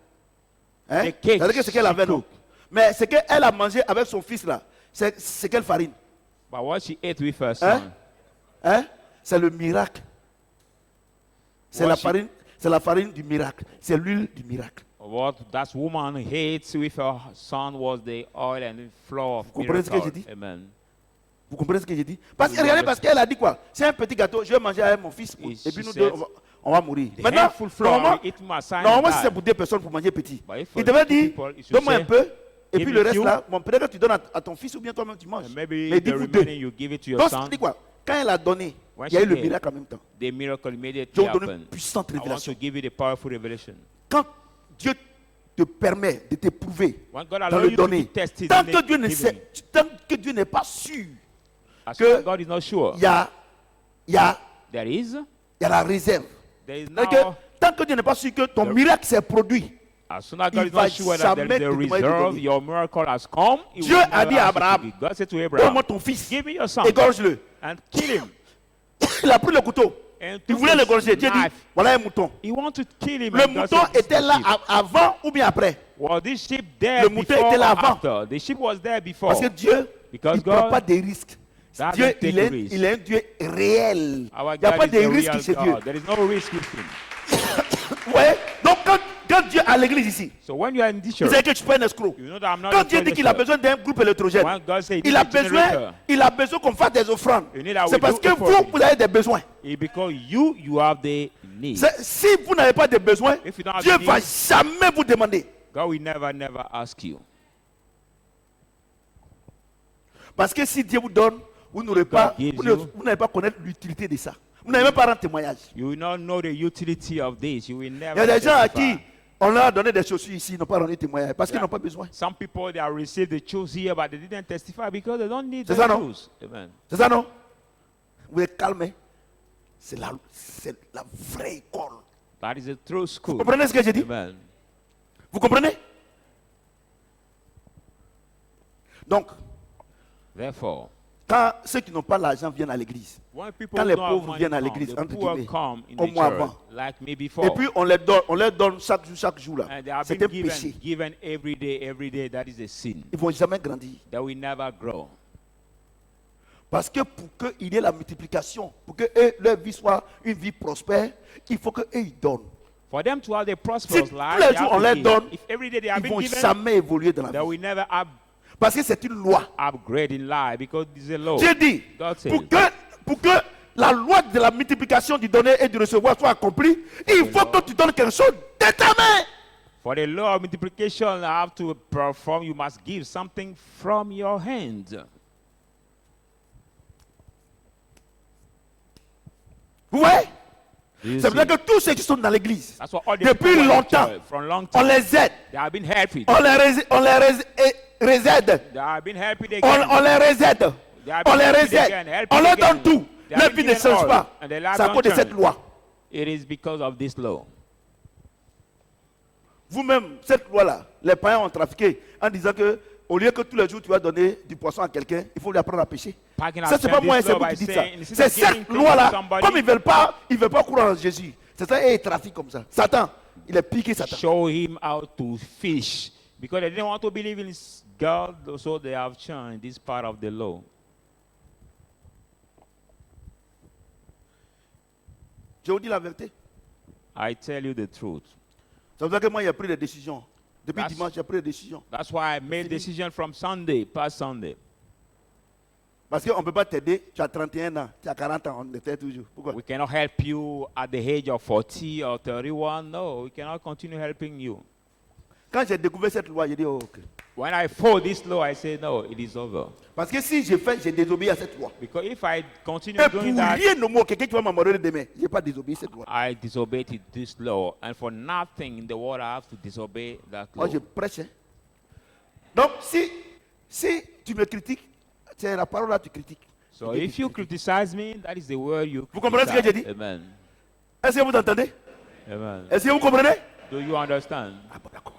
Hein? The cake C'est-à-dire que c'est qu'elle she avait, non? cooked. Mais ce qu'elle a mangé avec son fils là, c'est quelle farine? But what she ate with her son, Hein? Hein? C'est le miracle. C'est What la farine du miracle. C'est l'huile du miracle. what that woman hates with her son was the oil and the flour of Vous comprenez ce que miracle. j'ai dit? Amen. Vous comprenez ce que j'ai dit? Parce que Oui, regardez, oui. parce qu'elle a dit quoi? C'est un petit gâteau, je vais manger avec mon fils. Et Et she puis nous said, deux, on va mourir. The Maintenant, handful flour, normalement, I eat my son normalement, and si die. c'est pour 2 personnes pour manger petit, But if il for devait two dire, people, it should donne-moi un say, peu, et give puis me le reste few. là, bon, peut-être que tu donnes à ton fils ou bien toi-même tu manges. And maybe Mais the dis-vous deux. remaining you give it to your Donc, son. ça dit quoi? Quand elle a donné, When il y a eu she le gave, miracle en même temps. The miracle Je immediately vais vous donner une happened. puissante I want to révélation. give you the powerful revelation. Quand Dieu te permet de t'éprouver When God dans allows le you to donner, be tested tant in que Dieu ne giving, sait, tant que Dieu n'est pas sûr, as que long as God is not sure, il y a there is la réserve. now, C'est que tant que Dieu n'est pas sûr que ton miracle s'est produit, as soon as il God is va not sure that there jamais is te a demander de reserve, donner. your miracle has come. He Dieu will a never dit à ask you to Abraham, give. God said to donne-moi Abraham, ton fils, give me your son égorge-le. and kill him. Il a pris le couteau, And il took voulait his l'égorger. Dieu dit, knife. voilà un mouton. He wanted to kill him. Le and God mouton said, "This is était the là sheep." avant ou bien après? Was this sheep there Le mouton before était là or avant. after? The sheep was there before. Parce que Dieu, Because il ne prend God pas des risques. doesn't Dieu, take il est, risks. il est un Dieu réel. Our Il n'y a God pas is de a risques real chez Dieu. God. There is no risk with him. Ouais. Donc quand Dieu a l'église ici, So when you are in this vous church, savez que tu peux un escroc. you know that I'm not Quand a Dieu dit qu'il a furniture. besoin d'un groupe électrogène, When God said he il needs a a generator, besoin qu'on fasse des offrandes. You need a C'est parce we que do vous, offering. vous avez des besoins. it's because you have the need. Si vous n'avez pas de besoins, If you don't have Dieu the va need, jamais vous demander. God will never ask you. Parce que si Dieu vous donne, vous n'aurez pas, gives vous n'allez pas connaître l'utilité de ça. Vous n'allez même pas rendre témoignage. You will not know the utility of this. You will Il never y a des gens à testify. qui on leur a donné des chaussures ici, ils n'ont pas rendu témoignage parce qu'ils n'ont pas besoin. Some people they have received the shoes here, but they didn't testify because they don't need C'est the ça, non? shoes. Amen. C'est ça, non? Vous êtes calme. C'est la vraie école. That is a true school. Vous comprenez ce que j'ai dit? Amen. Vous comprenez? Donc, Therefore, quand ceux qui n'ont pas l'argent viennent à l'église, when people quand les don't have pauvres money viennent à come, l'église, the entre poor guillemets, come in au the mois church, avant. like me Et before. puis on leur donne chaque jour là. And they have C'est been un péché. given every day. That is a sin. Ils ne vont jamais grandir. That will never grow. Parce que pour qu'il y ait la multiplication, pour que eux, leur vie soit une vie prospère, il faut qu'eux ils donnent. For them to have a prosperous Si life, tous les they jours have on to leur give. donne, If every day they Ils have ne been vont given, jamais évoluer dans la they vie. will never Parce que c'est une loi. upgrade in life because it's a law. Dieu dit, God says, pour que la loi de la multiplication du donner et du recevoir soit accomplie, il faut que tu donnes quelque chose de ta main. for the law of multiplication, I have to perform. You must give something from your hand. Vous voyez? Do you C'est see? vrai que tous ceux qui sont dans l'église, That's what all the depuis people in the longtemps, church, from long on time, les aide, they have been helped. on les réaide, They have been helped again. on les réaide, They have on been les helped réaide, again, helped on leur again. donne tout. They have Leur been vie ne given change all, pas. and their life C'est à don't cause de cette change. loi. It is because of this law. Vous-même, cette loi-là, les païens ont trafiqué en disant que au lieu que tous les jours tu vas donner du poisson à quelqu'un, il faut lui apprendre à pêcher. Packing Ça, c'est pas this moi, c'est law vous by qui dites ça. saying, instead C'est of giving cette things to loi-là, somebody, comme ils veulent pas croire en Jésus. C'est ça, et ils trafiquent comme ça. Satan, il est piqué Satan. show him how to fish. Because they didn't want to believe in God, so they have changed this part of the law. Je vous dis la vérité. I tell you the truth. C'est pour ça que moi, j'ai pris des décisions. Depuis That's- dimanche, j'ai pris des décisions. That's why I made decision from Sunday, past Sunday. Parce qu'on ne peut pas t'aider. Tu as 31 ans, tu as 40 ans, on était toujours. Pourquoi? We cannot help you at the age of 40 or 31. No, we cannot continue helping you. Quand j'ai découvert cette loi, j'ai dit, oh, ok. When I follow this law, I say, no, it is over. Parce que si j'ai désobéi à cette loi. Because if I continue Et pour doing that, rien au mot, quelqu'un qui va m'amorrer demain, je n'ai pas désobéi à cette loi. I disobeyed this law. And for nothing in the world, I have to disobey that law. Moi, je prêche. Hein. Donc, si tu me critiques, c'est la parole là, tu critiques. So Tu if you critiques. criticize me, that is the word you Vous comprenez ce que j'ai dit? Amen. Est-ce que vous entendez? Amen. Est-ce que vous comprenez? Do you understand? Ah bon, d'accord.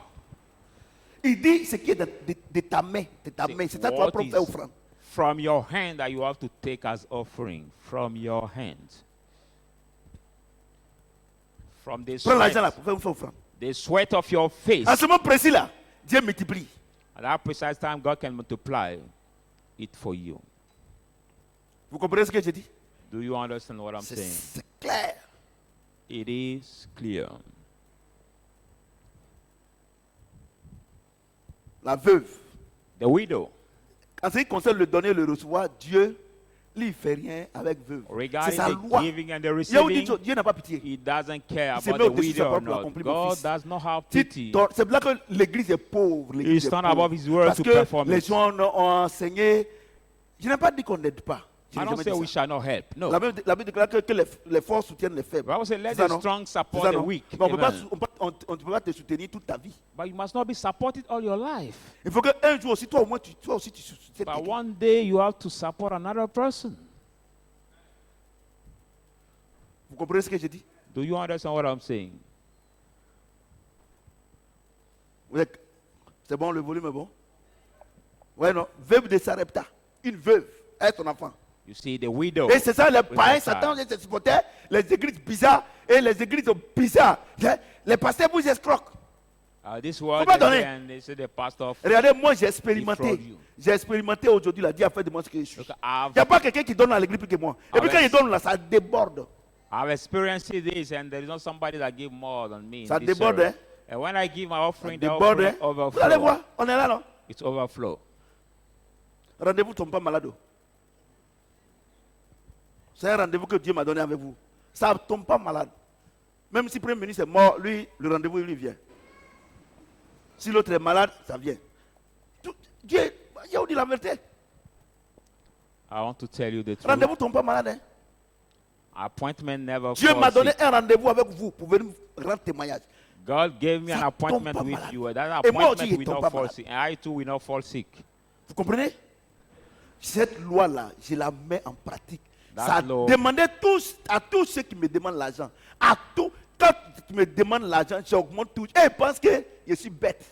Il dit ce qui est de ta main. De ta main. C'est ça que tu vas What prendre is faire offrande. from your hand that you have to take as offering. From your hand. From the Prends l'argent là sweat, pour faire une offrande. the sweat of your face. En ce moment précis là, Dieu multiplie. At that precise time, God can multiply it for you. Vous comprenez ce que je dis? Do you understand what I'm C'est saying? c'est clair. It is clear. La veuve. The widow, En ce qui concerne le donner et le recevoir, Dieu, lui, il ne fait rien avec veuve. C'est regarding sa the loi. giving and the Il y a où dit, receiving, Dieu n'a pas pitié. He doesn't care Il se about met the au-dessus de sa widow or propre loi, not. accomplir mon God fils. does not have Si pity. c'est là que l'église est pauvre. He L'église est stand pauvre. above his word Parce to que perform les it. gens ont enseigné. Je n'ai pas dit qu'on n'aide pas. Je I n'ai don't jamais say dit we ça. shall not help. No. La Bible déclare que les forts soutiennent les faibles. The Bible says, let C'est ça, the non? strong C'est ça, support the non? weak. Mais on ne Amen. peut pas te soutenir toute ta vie. But you must not be supported all your life. Il faut qu'un jour aussi, toi au moins, toi aussi, tu soutiennes But quelqu'un. one day you have to support another person. Vous comprenez ce que je dis? Do you understand what I'm saying? C'est bon, le volume est bon? Ouais, non. Veuve de Sarepta. Une veuve. Elle est ton enfant. You see, the widow. Et c'est ça, les païens her child. s'attendent et se supportaient les églises bizarres et les églises bizarres. Les pasteurs vous escroquent. This word Faut pas donner. and they say the pastor. Regardez, moi j'ai Defraud expérimenté. you. J'ai expérimenté aujourd'hui la Dieu a fait de moi ce que je suis. Look, Il n'y a pas quelqu'un qui donne à l'église plus que moi. Et puis quand il donne là, ça déborde. I've experienced this, and there is not somebody that give more than me. in Ça this déborde, service. hein? And when I give my offering, the Déborde. offering Hein? Vous allez overflow. voir, on est là, non? It's overflow. Rendez-vous tombe pas malade. C'est un rendez-vous que Dieu m'a donné avec vous. Ça ne tombe pas malade. Même si le Premier ministre est mort, lui, le rendez-vous, il lui vient. Si l'autre est malade, ça vient. Dieu, je vous dis la vérité. I want to tell you the truth. Rendez-vous ne tombe pas malade. Hein? Appointment never Dieu falls m'a donné sick. un rendez-vous avec vous pour venir rendre témoignage. God gave me Ça an appointment tombe pas with malade. you. That Et moi aussi, appointment je will tombe not pas fall malade. sick. And I too will not fall sick. Vous comprenez? Cette loi-là, je la mets en pratique. That Ça law- demandait à tous ceux qui me demandent l'argent. À tout, quand tu me demandes l'argent, j'augmente tout. Et ils pensent que je suis bête.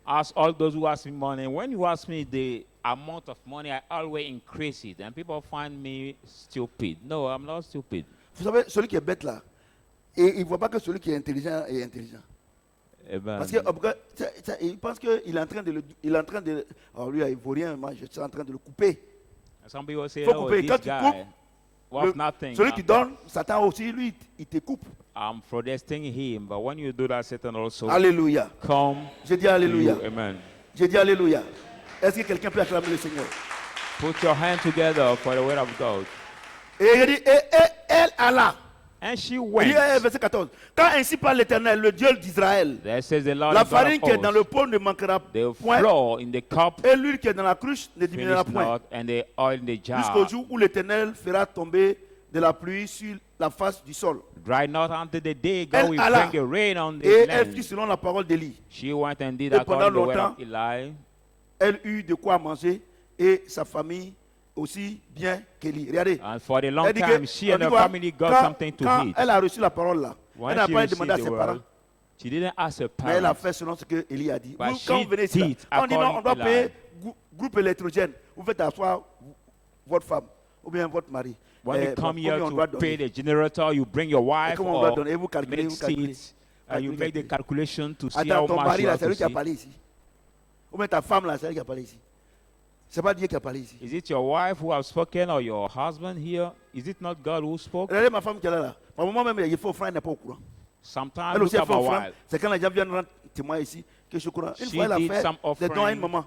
Ask all those who ask me money. When you ask me the amount of money, I always increase it. And people find me stupid. No, I'm not stupid. Vous savez, celui qui est bête là, et il ne voit pas que celui qui est intelligent est intelligent. Amen. Parce qu'il pense qu'il est en train de le. Il est en train de. Alors lui, il ne vaut rien, moi je suis en train de le couper. Some people say, Faut oh, couper. this Quand tu guy coupes, worth nothing. celui qui donne, Satan aussi, lui, il te coupe. I'm protesting him. But when you do that, Satan also Alléluia. come Je dis to Alléluia. you. Amen. Je dis Alléluia. Est-ce que quelqu'un peut acclamer le Seigneur? Put your hand together for the word of God. Et il dit, et elle alla. And she Il went. dit, verset 14. Quand ainsi parle l'Éternel, le Dieu d'Israël, There says the Lord, la the God farine of qui est dans le hosts, pot ne manquera the point, flour in the cup et l'huile qui est dans la cruche ne diminuera finish point. not, and the oil in the Jusqu'au jar jour où l'Éternel fera tomber de la pluie sur la face du sol. dry not until the day God Elle will alla. bring the rain on the Et elle fit land. selon la parole d'Élie. She went and did Et according to the word pendant of Eli. Elle eut de quoi manger et sa famille aussi bien qu'Élie. Regardez. And for the long Elle dit que- time, she on and dit her quoi? family got Quand- something to quand eat. elle a reçu la parole là, When elle n'a she pas received demandé à the ses parents. word, she didn't ask her Mais elle a parents. fait selon ce que Élie a dit. But Vous, quand she vous venez ici, là, did on dit non, on doit according payer Eli. groupe électrogène. Vous faites asseoir votre femme ou bien votre mari. When you come combien here on doit to pay donner? the generator, you bring your Et wife comment on doit or donner? Et vous calculez, make vous calculez. seats, and you make the calculation to see Attends, how ton much mari you là, have c'est to lui qui a see. parlé ici. Ou bien ta femme là, c'est elle qui a parlé ici. C'est pas Dieu qui a parlé ici. Is it your wife who has spoken or your husband here? Is it not God who spoke? Regardez ma femme qui est là. Ma maman même, il faut offrir, elle n'est pas au courant. Sometimes Elle look aussi a at fait my offrande. wife. C'est quand les gens viennent rendre témoin ici que je suis au courant. Une She fois, elle a did fait some des dons à une offering. maman.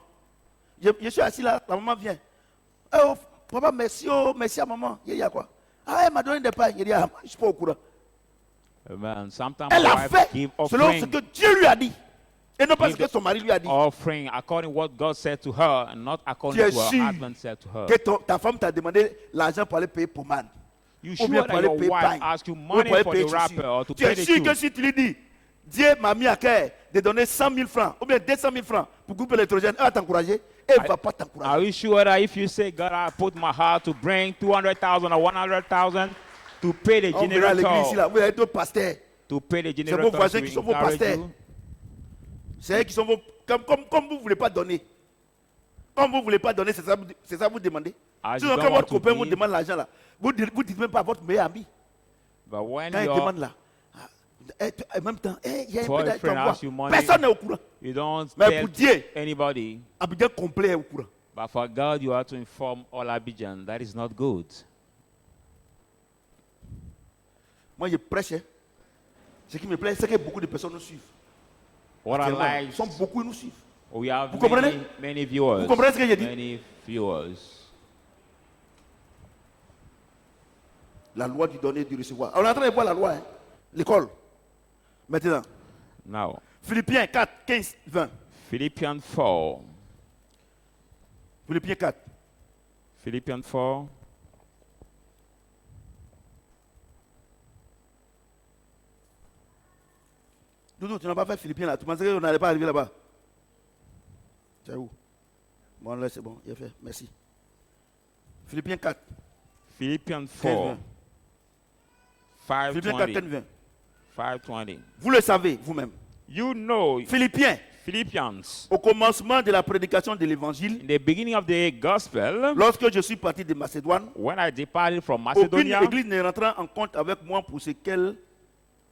Je suis assis là, la maman vient. Oh, papa, merci, oh, merci à maman. Il y a quoi? Ah, elle m'a donné des pains. Il dit, ah, je ne suis pas au courant. Amen. Sometimes Elle my a wife fait give selon ce offering, que Dieu lui a dit. Et non pas ce Give que son mari lui a dit. offering according what God said to her and not according Tu es to her sûr husband said to her. Que ta femme t'a demandé l'argent pour aller payer pommade. You Ou sure bien pour that aller your payer wife pain. asked you Ou money pour aller for payer the wrapper chaussures. or to Tu pay es the sûr que shoes? si tu lui dis, Dieu m'a mis à cœur de donner 100 000 francs ou bien 200 000 francs pour couper l'électrogène, elle va t'encourager. Elle ne va pas Are t'encourager. you sure that if you say, God, I put my heart to bring 200,000 or 100,000 to pay the On verra à l'église ici, generator, là. Vous avez d'autres pasteurs. to pay the vos generator voisins to qui sont vos encourage pasteurs. you? C'est eux qui sont vos. Comme vous ne voulez pas donner. Comme vous ne voulez pas donner, c'est ça vous demandez. As Sinon, you quand don't want votre to copain vous give, demande l'argent là, vous ne dites même pas à votre meilleur ami. but when Quand il your demande là, en même temps, il y a un peu boyfriend d'argent. asks you money, Personne n'est au courant. you don't Mais tell pour Dieu, anybody, Abidjan complet est au courant. but for God, you have to inform all Abidjan. That is not good. Moi, je prêche. Hein. Ce qui me plaît, c'est que beaucoup de personnes nous suivent. What I Actuellement, like, ils sont beaucoup nous suivent. we have Vous comprenez? many viewers. Vous comprenez ce que j'ai dit? Many viewers. La loi du donner et du recevoir. On est en train de voir la loi, hein. L'école. Maintenant, Now, Philippiens 4, 15, 20. Philippians 4. Philippiens 4. Philippians 4. Doudou, tu n'as pas fait Philippiens là. Tu pensais qu'on n'allait pas arriver là-bas? Tu es où? Bon, là, c'est bon. Il est fait. Merci. Philippiens 4. Philippians 15, 4, Philippiens 4, 5:20. 15, 20. 5:20. Vous le savez vous-même. You know, Philippiens, Philippians, au commencement de la prédication de l'évangile, in the beginning of the gospel, lorsque je suis parti de Macédoine, when I departed from aucune Macedonia, église ne rentrant en compte avec moi pour ce qu'elle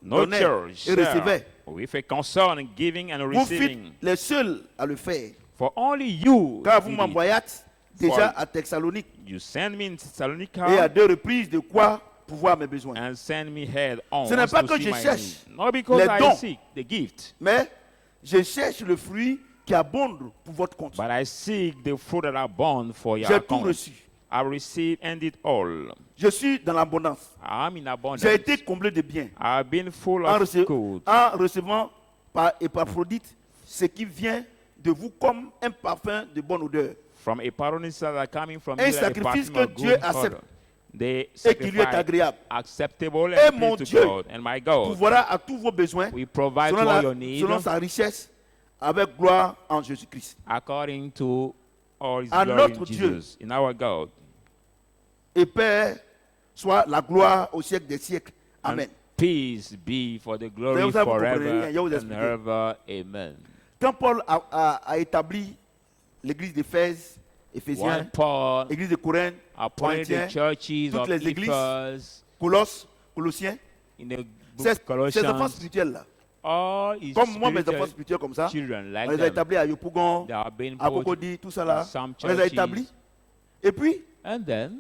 no donnait church et recevait. with a concern in giving and Vous fûtes receiving. les seuls à le faire. For only you, Car vous did it. m'envoyâtes déjà For- à Thessalonique You send me in et à Thessalonica 2 reprises de quoi pouvoir mes besoins. and send me head on Ce n'est pas to que see je my cherche need. Not because les I dons. seek the gift, Mais je cherche le fruit qui abonde pour votre compte. but I seek the fruit that are born for your J'ai tout account. reçu. I receive and it all. Je suis dans l'abondance. I'm in abundance. J'ai été comblé de biens I've been full en, of good. en recevant par Épaphrodite ce qui vient de vous comme un parfum de bonne odeur From Epaphroditus that are coming from Un you, like a sacrifice perfume of que Dieu good accepte odor. They et qui lui est sacrifice agréable. acceptable Et and mon pleasing Dieu to God. And my God, pourvoira à tous vos besoins we provide selon, to all your needs selon sa richesse avec gloire en Jésus-Christ. according to all his À glory in notre Dieu. Jesus, in our God. Et Père, soit la gloire au siècle des siècles. Amen. And peace be for the glory Vous savez, vous forever comprenez rien, je vais vous and expliquer. ever. Amen. Quand Paul a établi l'église d'Éphèse, When Éphésiens, Paul l'église de Corinthe, appointed Corinthiens, the churches toutes of les églises, Ephesus Colosse, Colossiens, in the book ces of enfants Colossians, spirituels là, all his comme moi mes enfants spiritual spirituels comme ça, children on like les a them, établis à Yopougon, they have been à put Cocody, tout ça là, in some on les a churches. établis. Et puis, And then,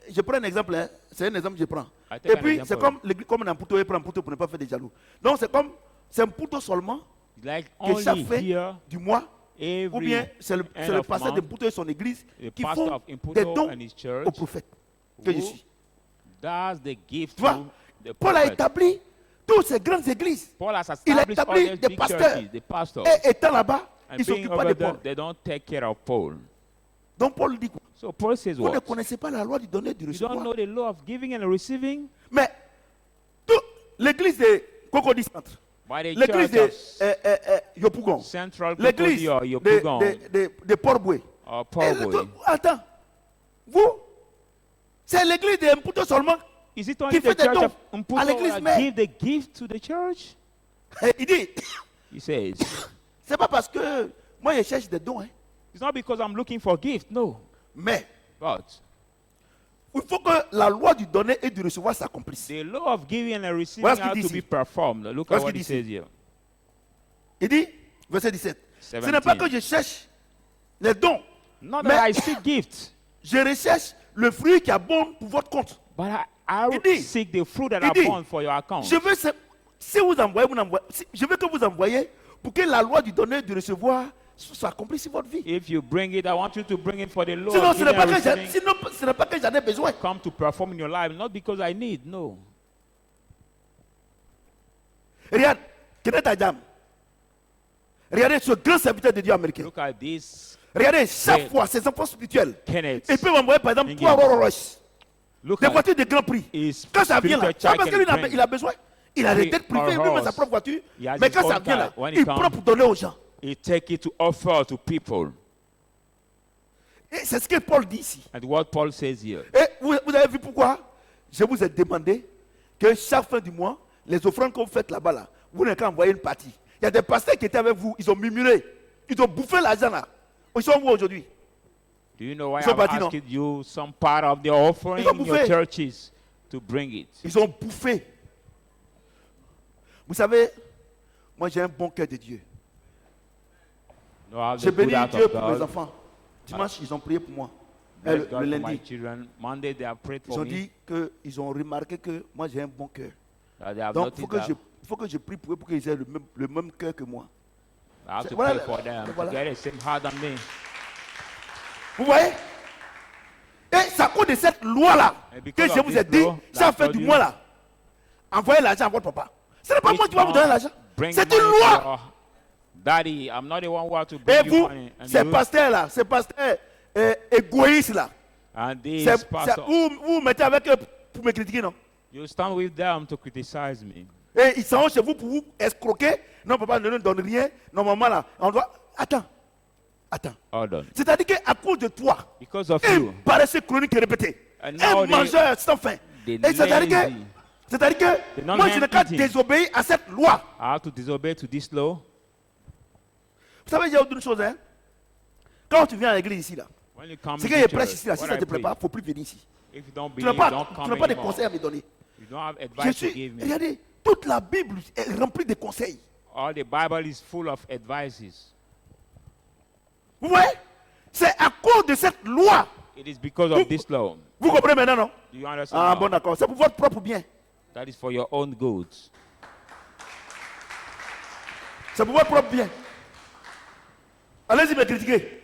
je prends un exemple, hein, c'est un exemple que je prends. I take Et an puis, example. c'est comme l'église, comme un poutou, et prend un poutou pour ne pas faire des jaloux. Donc, c'est un poutou seulement like que chaque only fin here, du mois, ou every bien c'est le end of pasteur de month, Poutou et son église the qui pastor font of Imputo des dons and his church au prophète que je who suis. does the gift Tu vois, to the Paul a prophet. établi toutes ces grandes églises. Paul has Il a established all établi these des big pasteurs. churches, the pastors, Et étant là-bas, and ils ne being s'occupent pas over de them, Paul. they don't take care of Paul. Donc Paul dit quoi? So Paul says Vous ne what? connaissez pas la loi du donner et du You don't recevoir. know the law of giving and receiving? Mais toute l'église de Cocody Centre, By the l'église church de of Yopougon, Central l'église Cocody or Yopougon de Port-Boué. or Et Paul. attends, vous, c'est l'église de Mputo seulement. Is it only Qui fait the des church dons of à Mputo l'église that mère. give the gift to the church? Et il dit, He says, c'est pas parce que moi je cherche des dons, hein, it's not because I'm looking for gift, no. mais But il faut que la loi du donner et du recevoir s'accomplisse. the law of giving and receiving Voilà ce qu'il has dit to ici. be performed. Look Voilà at ce what qu'il he dit says here. Il dit, verset 17, ce 17. n'est pas que je cherche les dons, Not Mais- that I seek gifts, je recherche le fruit qui abonde pour votre compte. but I Il dit- seek the fruit that il are dit, born for your account. Je veux, si vous envoyez, je veux que vous envoyez pour que la loi du donner et du recevoir soit accomplie sur votre vie. If you bring it, I want you to bring it for the law Sinon, of ce n'est giving pas and que receiving. sinon, ce n'est pas que j'en ai besoin. Come to perform in your life, not because I need, no. Regarde, Kenneth Adam. Regardez ce grand serviteur de Dieu américain. Look at this, Regardez, chaque Ouais. fois, ses enfants spirituels, Kenneth. ils peuvent envoyer par exemple Thinking. 3 Rolls Royce, Look des at voitures de grand prix. his Quand ça vient là, spiritual c'est pas parce child qu'il can a, bring. il a besoin. Il a des dettes privées, Or lui-même sa horse. propre voiture. He has Mais his quand ça own vient car. là, When it il comes- prend pour donner aux gens. He take it to offer to people. Et c'est ce que Paul dit ici. And what Paul says here. Et vous avez vu pourquoi je vous ai demandé que chaque fin du mois, les offrandes que vous faites là-bas, là, vous n'avez qu'à envoyer une partie. Il y a des pasteurs qui étaient avec vous, ils ont murmuré, ils ont bouffé l'argent là. Ils sont où aujourd'hui? Do you know why Ils sont I'm partis, non? asking you some part of the offering Ils ont in your bouffé. churches to bring it? Ils ont bouffé. Vous savez, moi j'ai un bon cœur de Dieu. No, I have J'ai the good béni heart Dieu of pour mes God. enfants. Dimanche, ils ont prié pour moi. Bless Le God for my lundi, children. Monday they have prayed ils for ont me. dit qu'ils ont remarqué que moi j'ai un bon cœur. That they have Donc noticed il that faut que je prie pour eux pour qu'ils aient le même cœur que moi. I have to Voilà, pray for them voilà. to get the same heart than me. Vous voyez? Et c'est à cause de cette loi-là And que because je of vous ai this dit, law that chaque I fin told du you, mois là, envoyez l'argent à votre papa. Ce n'est pas moi each qui vais vous donner month, l'argent. bring C'est money une to loi. your Daddy, I'm not the one who has to Et bring you vous, money. And, ces you, pasteurs-là, ces pasteurs égoïstes là, and c'est- this pastor, vous vous mettez avec eux pour me critiquer, non? you stand with them to criticize me. Et ils s'en vont chez vous pour vous escroquer. Non, papa ne nous donne rien. Normalement, là, on doit... Attends. Hold on. C'est-à-dire qu'à cause de toi, Because of un you, paresseux chronique et répété, And now un mangeur sans faim. they Et c'est-à-dire lazy. que They not moi, je n'ai qu'à eating. désobéir à cette loi. I have to disobey to this law. Vous savez, il y a autre chose, hein. Quand tu viens à l'église ici, là, When you come c'est to que je prêche church, ici, là, si what ça ne I te plaît pas, il preach, ne faut plus venir ici. if you don't Tu n'as believe, pas, don't tu come n'as pas de anymore. conseils à me donner. You don't have Je advice to suis, give me. regardez, toute la Bible est remplie de conseils. All the Bible is full of advices. Vous voyez? C'est à cause de cette loi. It is because of this law. Vous comprenez maintenant, non? Do you understand? Ah now? bon, d'accord. C'est pour votre propre bien. That is for your own good. C'est pour votre propre bien. Allez-y me critiquer.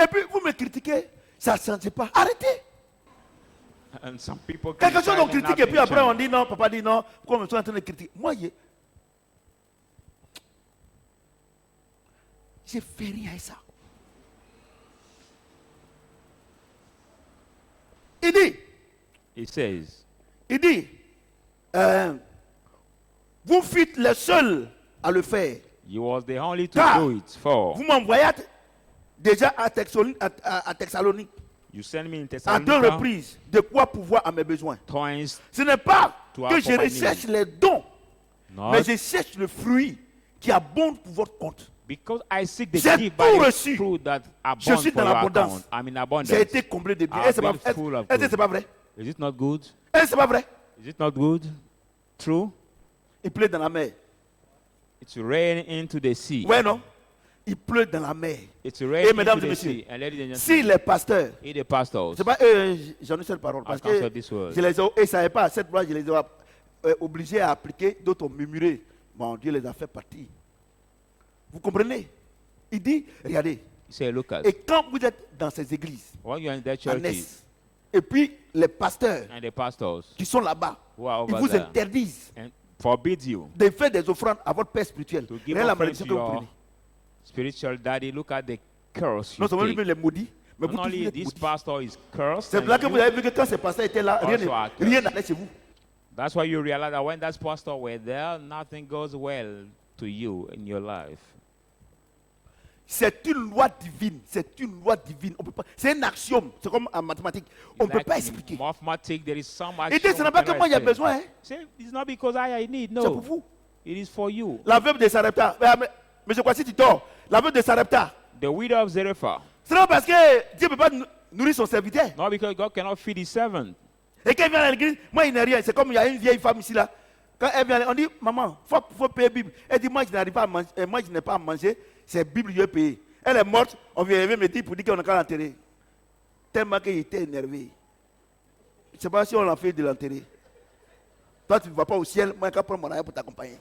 Et puis vous me critiquez, ça ne change pas. Arrêtez. And some people Quelque chose on criticize and critique et puis nothing après on change. dit non, papa dit non. Pourquoi on est en train de critiquer? Moi, j'ai fait rien à ça. It says, Il dit, vous fûtes les seuls à le faire. you was the only to Car do it for. vous m'envoyez déjà à Thessalonique You send me in à 2 Thessalonica reprises de quoi pouvoir à mes besoins. twice, Ce n'est pas To que je accompagner. recherche les dons, not mais je cherche le fruit qui abonde pour votre compte. because I seek the J'ai gift tout by the reçu. fruit that Je abound suis for dans your l'abondance. account. I'm in J'ai abundance. été comblé de biens. I've Est-ce been full of que c'est good. pas vrai? Is it not good? Est-ce que c'est pas vrai? Is it not good? True? Il pleut dans la mer. It's rain into the sea. Ouais, non? Il pleut dans la mer. It's rain Et into mesdames et the messieurs, sea. And ladies and si gentlemen, les pasteurs, et the pastors, c'est pas eux, j'en ai cette parole, parce I cancel que this word. je les ai, ils savaient pas, cette loi, je les ai obligés à appliquer, d'autres ont murmuré. Bon, Dieu les a fait partir. Vous comprenez? Il dit, regardez, You say, look at, et quand vous êtes dans ces églises, when you're in their à churches Ness, et puis les pasteurs and the pastors qui sont là-bas, who are ils over vous there interdisent and forbid you de faire des offrandes à votre père spirituel. to give Regardez la offering malédiction to que vous your prenez. spiritual daddy, look at the curse Non you seulement take. lui-même les maudits, mais vous Not tous only vous êtes this maudits. pastor is cursed, C'est and là que you- vous avez vu que quand ces pasteurs étaient là, Also are cursed. rien n'allait chez vous. that's why you realize that when that pastor were there, nothing goes well to you in your life. C'est une loi divine. C'est une loi divine. On peut pas. C'est un axiome. C'est comme en mathématiques. On ne peut Like pas in expliquer. mathematics, there is some Et dit, ce n'est pas que moi il y a besoin. Hein. Say, it's not because I need, C'est pour no. vous. It is for you. La veuve de Sarepta. Mais je crois que si tu dors, la veuve de Sarepta. The widow of Zarephath. C'est non parce que Dieu ne peut pas nourrir son serviteur. Not because God cannot feed his servant. Et quand elle vient à l'église, moi il n'est rien. C'est comme il y a une vieille femme ici là. Quand elle vient, on dit, maman, il faut payer Bible. Elle dit, moi je n'arrive pas à manger. Moi je n'ai pas à manger. C'est Bible, je vais payer. Elle est morte. On vient me dire pour dire qu'on a qu'à l'enterrer. Tellement qu'il était énervé. Je ne sais pas si on a fait de l'enterrer. Toi tu ne vas pas au ciel. Moi je vais prendre mon argent pour t'accompagner.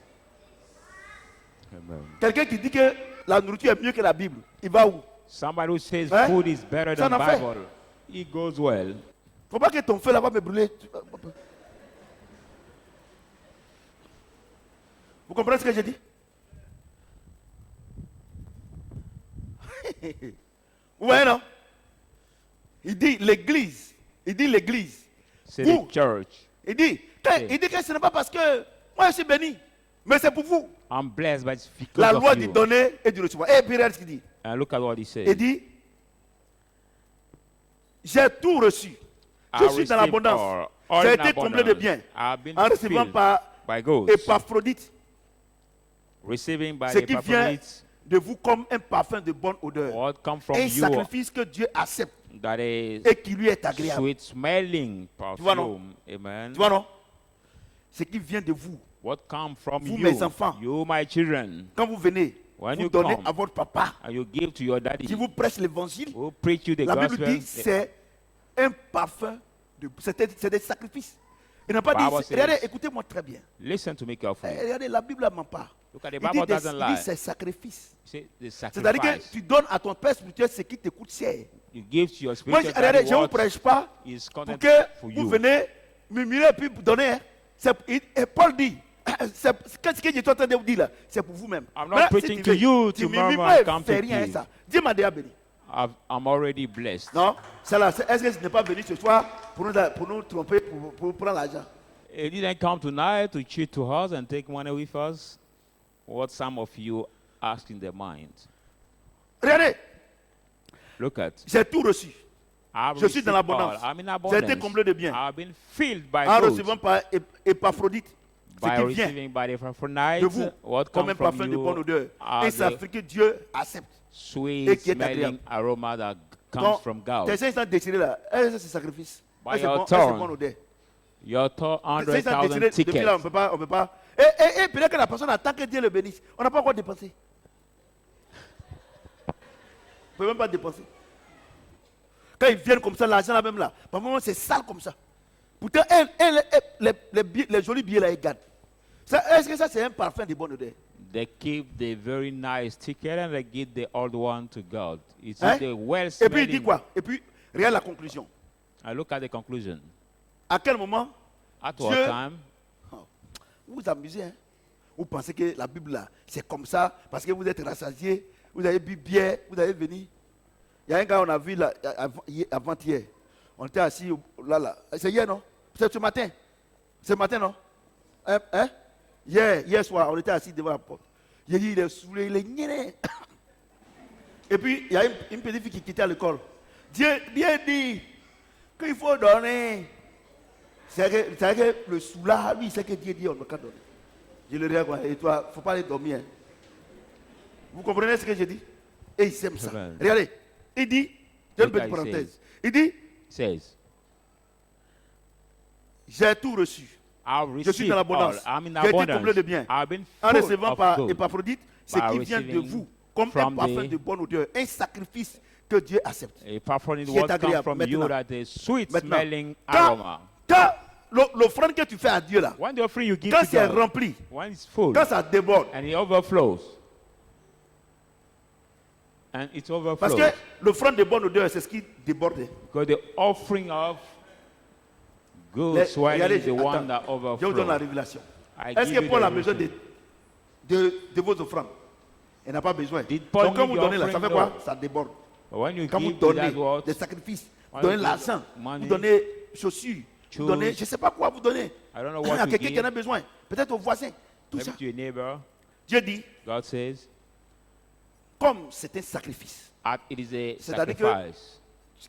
Amen. Quelqu'un qui dit que la nourriture est mieux que la Bible, il va où? Somebody who says Hein? food is better Ça than en fait. Bible, it goes well. Il ne faut pas que ton feu là-bas me brûle. Vous comprenez ce que j'ai dit? Vous voyez, non? Il dit l'église. Il dit l'église. Say Vous. the church. Il dit que ce n'est pas parce que moi je suis béni, mais c'est pour vous. I'm blessed, but it's because La of loi you. dit donner et du recevoir. Et puis regarde ce qu'il dit. And look at what he says. Il dit, j'ai tout reçu. Je I suis dans received l'abondance. all J'ai in été comblé de abundance. biens. I've been En recevant filled par by goods. Épaphrodite, Receiving by ce the qui vient Epaphrodites, de vous comme un parfum de bonne odeur. what come from Un you sacrifice que Dieu accepte that is et qui lui est agréable. sweet smelling vois, non? perfume. Amen. Tu vois, non? Ce qui vient de vous. What come from Vous, you, mes enfants. you my children, Quand vous venez, When vous you donnez come, à votre papa and you give to your daddy, qui vous prêche l'évangile. who preach you the La Bible gospel. dit c'est un parfum, c'est des sacrifices. Il n'a pas Bible dit, says- regardez, écoutez-moi très bien. Listen to me carefully. Regardez, la Bible ne ment pas. Look at the Il Bible dit, doesn't il dit lie. c'est sacrifice. Say the C'est-à-dire que sacrifice. tu donnes à ton père spirituel ce qui te coûte cher. You give to your Moi, spiritual regardez, daddy je ne vous what prêche pas is pour content que for vous you. venez murmurer et puis vous donner. Hein. Et Paul dit, qu'est-ce que je suis en train de vous dire là? C'est pour vous-même. I'm not Maintenant, preaching tu to veux, you tu to murmures murmur pas and et come fais to rien à give. ça. Dieu m'a déjà béni. I'm already blessed. Non, est-ce que je n'ai pas venu ce soir pour nous tromper, pour prendre l'argent? He didn't come tonight to cheat to us and take money with us. What some of you ask in their mind. Regardez, Look at. j'ai tout reçu. I've Je suis dans received l'abondance. all. I'm in J'ai été abundance. comblé de biens. I've been filled by En goods. recevant par Épaphrodite, ce By qui vient receiving by the de Epaphrodite, vous, what comme comes un from parfum de bonne you odeur. are Et ça the fait que Dieu accepte. sweet et qui est smelling agréable. aroma that comes Donc, from God. tes 500 déchirés là, c'est sacrifice. By C'est your bon, c'est tongue. bonne odeur. Your Tes 500 100,000 déchirés, depuis là, on tickets. peut pas. Et peut-être que la personne attend que Dieu le bénisse. On n'a pas encore dépensé. On ne peut même pas dépenser. Quand ils viennent comme ça, l'argent là même là, par moment c'est sale comme ça. Pourtant, les jolis billets là, ils gardent. Est-ce que ça c'est un parfum de bonne odeur? They keep the very nice ticket and they give the old one to God. It's Hein? the well Et puis il dit smelling. quoi? Et puis, regarde la conclusion. I look at the conclusion. À quel moment At Dieu- what time? vous vous amusez, hein? Vous pensez que la Bible là, c'est comme ça, parce que vous êtes rassasié, vous avez bu bière, vous avez venu. Il y a un gars, on a vu là, avant-hier. On était assis là. C'est hier, non? C'est ce matin. Ce matin, non? Hein? Hier soir, on était assis devant la porte. J'ai dit, il est saoulé, il est gnéné. Et puis, il y a une petite fille qui quittait à l'école. Dieu dit qu'il faut donner. C'est que le soulard, lui, c'est que Dieu dit, on ne peut pas donner. Je le regarde, et toi, il ne faut pas aller dormir. Hein. Vous comprenez ce que j'ai dit? Et il s'aime ça. Amen. Regardez, il dit, j'ai une Look petite how he parenthèse. says. Il dit, Says, j'ai tout reçu. I've Je suis received dans all. l'abondance. I'm in J'ai été comblé de abundance. biens. I've been En full recevant of par good. Épaphrodite ce By qui vient de receiving vous, comme un from parfum the- de bonne odeur, un sacrifice que Dieu accepte. Apart from it, Qui est what comes agréable. from you Maintenant. that is sweet Maintenant, smelling quand aroma. l'offrande que tu fais à Dieu là, When the offering you give quand to c'est God, rempli, when it's full quand ça déborde, and it overflows, and it parce overflows, que l'offrande de bonne odeur, c'est ce qui déborde. because the offering of good Les- swelling regardez, is the one attends, that je vous donne la overflows. révélation. I Est-ce give que you Paul the a besoin revelation. de vos offrandes? Il n'a pas besoin. Did Paul Donc quand need vous your donnez là, ça fait offering? quoi? Ça déborde. But when you Quand vous give donnez that what, des sacrifices, When vous donnez you l'argent, give money, vous donnez chaussures, vous shoes, donnez, je ne sais pas quoi vous donnez. I don't know À what to quelqu'un qui en a give, besoin, peut-être au voisin, tout maybe ça. to your neighbor, Dieu dit, God says, comme c'est un sacrifice, it is a C'est-à-dire que sacrifice.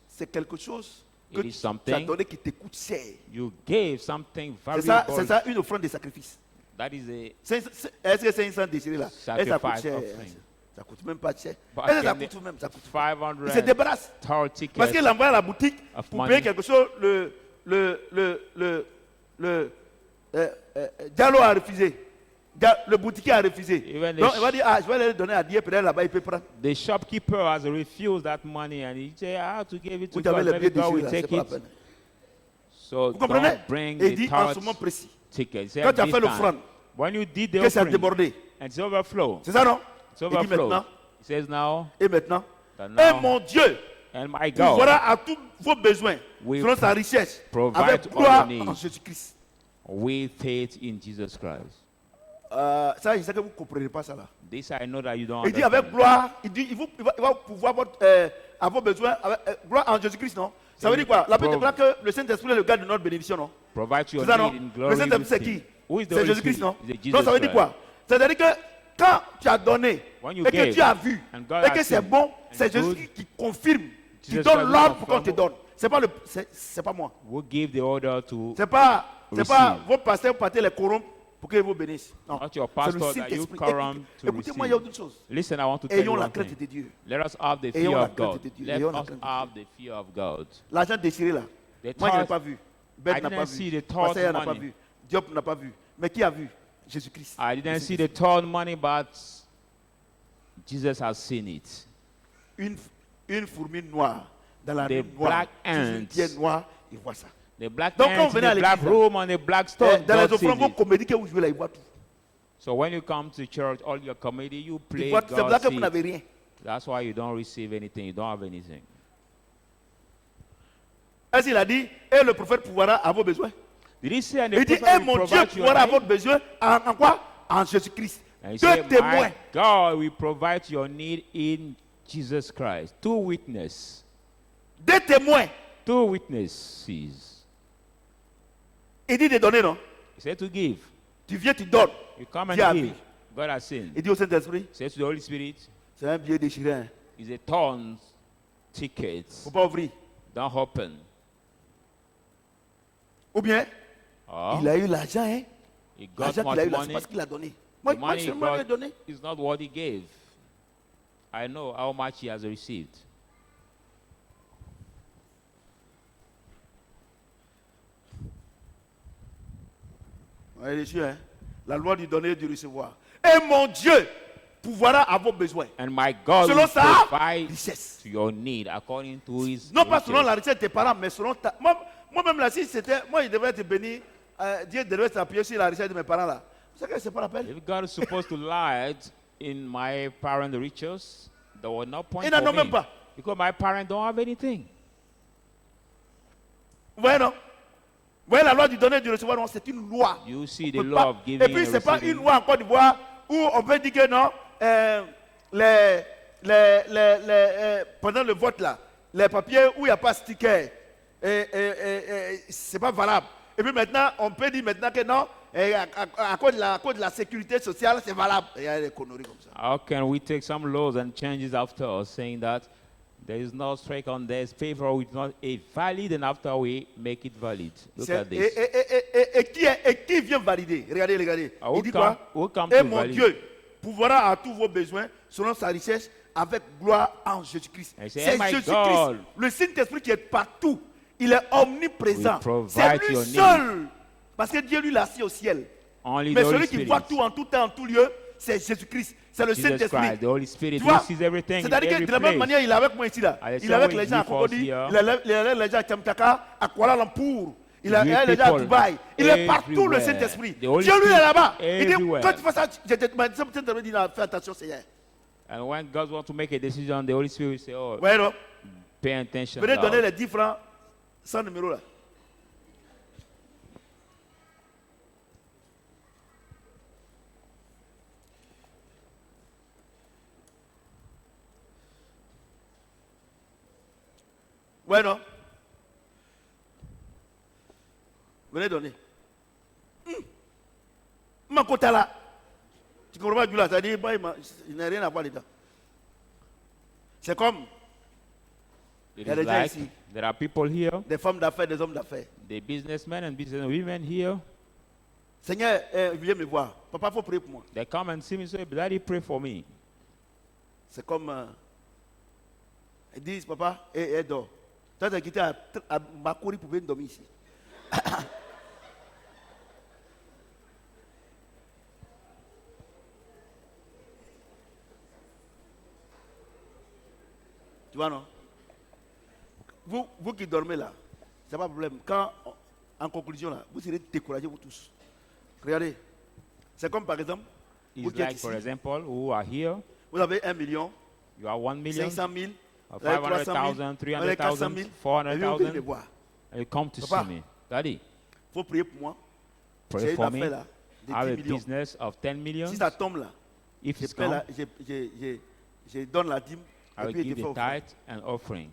c'est quelque chose que It is tu as something donné qui te coûte cher. You gave something C'est valuable. ça une offrande de sacrifice. That is Est-ce que c'est un sang déchiré là? Est-ce que ça coûte Sacrifice cher? offering. Ça coûte même pas cher. But Est-ce que ça can coûte même? Ça coûte. a Il se 500 débarrasse. tower tickets. Parce qu'il envoie à la boutique Of pour money. payer quelque chose. Diallo a refusé. Le boutiquier a refusé. Even the Donc il va dire, je vais aller le donner à Dieu, peut-être là-bas il peut prendre. The shopkeeper has refused that money and he said, I have to give it to Vous avez God. les Maybe billets God déchirés will là, c'est take pas la it. peine. So Vous comprenez? don't bring Et il the dit en tower ce moment précis ticket. He said, quand tu as this fait time, l'offrande, when you did the que ça a offering débordé. and it's overflow, C'est ça non? it's Il dit overflow. maintenant, He says now, et maintenant, that et now, mon Dieu and my God pourvoira à tous vos besoins will selon sa richesse provide avec all gloire your needs. en Jésus-Christ. with faith in Jesus Christ. Ça, je sais que vous ne comprenez pas ça là. This I know that you don't Il dit understand. avec gloire, il dit il va pouvoir à vos besoins avec gloire en Jésus-Christ, non? Ça veut dire quoi? La Bible déclare que le Saint-Esprit est le garde de notre bénédiction, non? Provide your C'est ça, non? need in Le glory Saint-Esprit, with c'est him. qui? Who is the C'est Holy Jésus-Christ, Spirit? non? Is it Jesus Donc ça veut dire Christ. quoi? C'est-à-dire que quand tu as donné When you et que gave, tu as vu and God et que has c'est seen, bon, and c'est good, Jésus qui confirme, qui Jesus donne Christ l'ordre will pour qu'on te confirm. donne. C'est pas moi. We'll give the order to C'est pas receive. vos pasteurs pour partir les corrompre pour qu'ils vous bénissent. Non. Not your C'est le pastor that you Saint-Esprit. corrupt to Écoutez-moi, il y a receive. autre chose. Listen, I want to tell Ayons you la one crainte thing. de Dieu. Let us have the Ayons fear la of crainte God. de Dieu. Let Ayons la us crainte de have the fear of God. L'argent déchiré là. The Moi, je n'ai thought- pas vu. Ben I n'a pas didn't see vu. the thought Pasteur n'a pas money. vu. Diop n'a pas vu. Mais qui a vu? Jésus-Christ. I didn't see Jésus-Christ. the torn money, but Jesus has seen it. Une fourmi noire dans la The nuit noire. black Sous une ant. pierre noire, il voit ça. The black Donc, quand ants vous venez in à the black l'église, là, room on the black stone, Dans les God sees offrandes, vos it. comédies que vous jouez là, il voit tout. So when you come to church, all your comedy you Il play, voit tout. C'est pour ça God que vous sees n'avez it. rien. That's why you don't receive anything. You don't have anything. Est-ce qu'il a dit, et le prophète pourvoira à vos besoins? Did he say, and the Il dit, et prophet will mon Dieu provide your pourvoira à need? vos besoins en quoi? En Jésus-Christ. And he Deux said, témoins. my God will provide your need in Jesus Christ. Two witnesses. Deux témoins. Two witnesses. Il dit de donner, non? He said to give. Tu viens, tu donnes. You come Dieu a and vu. give. God has seen. Il dit au Saint-Esprit, He said to the Holy Spirit, c'est un billet déchiré. Hein. it's a torn ticket. Faut pas ouvrir. Don't open. Ou bien, Or, il a eu l'argent. Hein. he got L'argent qu'il much a eu là, c'est money. parce qu'il a donné. The Moi, money je he lui ai got donné. is not what he gave. I know how much he has received. On est déçus, hein. La loi du donner et du recevoir. Et mon Dieu pourvoira à vos besoins. And my God Selon will sa provide richesse. to your need according to his Non pas selon riches. la richesse de tes parents, mais selon ta. Moi-même là, si c'était. Moi, il devait être béni. Dieu devait s'appuyer sur la richesse de mes parents là. Vous savez que c'est pas la peine. If God is supposed to lie in my parents' riches, there was no point Ils n'en for ont même me. pas. Because my parents don't have anything. Vous voyez, non? Vous voyez la loi du donner et du recevoir, non, c'est une loi. You see On the peut law pas- of giving Et puis, and c'est pas receiving. une loi en Côte d'Ivoire où on peut dire que non, pendant le vote là, les papiers où il n'y a pas de sticker, c'est pas valable. Et puis maintenant, on peut dire maintenant que non, à cause de la sécurité sociale, c'est valable. Il y a des conneries comme ça. How can we take some laws and changes after us, saying that there is no strike on this paper, it's not a valid, and after we make it valid? Look C'est- at this. et qui vient valider? Regardez. Ah, Il who dit come- quoi? who come Et to mon valide? Dieu pourvoira à tous vos besoins selon sa richesse avec gloire en Jésus-Christ. And say, C'est "Oh my Jésus-Christ, God." le Saint-Esprit qui est partout. Il est omniprésent. We provide C'est lui your need. seul. Parce que Dieu lui l'a assis au ciel. Only Mais the Holy celui qui Spirit. voit tout en tout temps, en tout lieu, c'est Jésus-Christ. C'est le Jesus Saint-Esprit. Christ, the Holy Spirit, Tu who vois? sees everything in C'est-à-dire que every de la même place. manière, il est avec moi ici là. Ah, the Il est same avec way les gens à he force Cocody, here. il est avec les gens à Kamtaka, à Kuala Lumpur. Il est You avec les gens à people Dubaï. Il est partout le everywhere. Saint-Esprit. The Dieu Holy lui est Spirit là-bas. Il dit, everywhere. quand tu fais ça, Saint-Esprit dit, fais attention, Seigneur. And when God wants to make a decision, the Holy Spirit will say, oh, Ouais, non? pay attention. Venez now. donner les 10 francs sans numéro là. Ouais, non? Venez donner. Makota là. Tu comprends pas, Djoula? Ça dit, il n'a rien à voir dedans. C'est comme It Il y a is des gens like ici. there are people here, des femmes d'affaires, des hommes d'affaires. the businessmen and businesswomen here. Seigneur, viens me voir. Papa, il faut prier pour moi. They come and see me and say, Daddy, pray for me. C'est comme. Ils disent, papa, dors. Toi, tu as quitté à Makuri pour venir dormir ici. Tu vois, non? Vous qui dormez là, c'est pas un problème. Quand, en conclusion, là, vous serez découragés, vous tous. Regardez. C'est comme par exemple, vous It's qui êtes like, for ici, example, who are here. vous avez 1 million, You are 1 million, 500 000, or vous avez 300 000, 500,000, vous avez 400 000, 300,000, et puis vous venez me 400,000, voir. and you come to Papa. see me. Daddy, Il faut prier pour moi. pray J'ai une for me. affaire là, I have de a 10 millions. business of 10 million. Si ça tombe là, If je, it's paie come, la- je donne la dîme, I et will puis give je the te fais offrande. tithe and offering.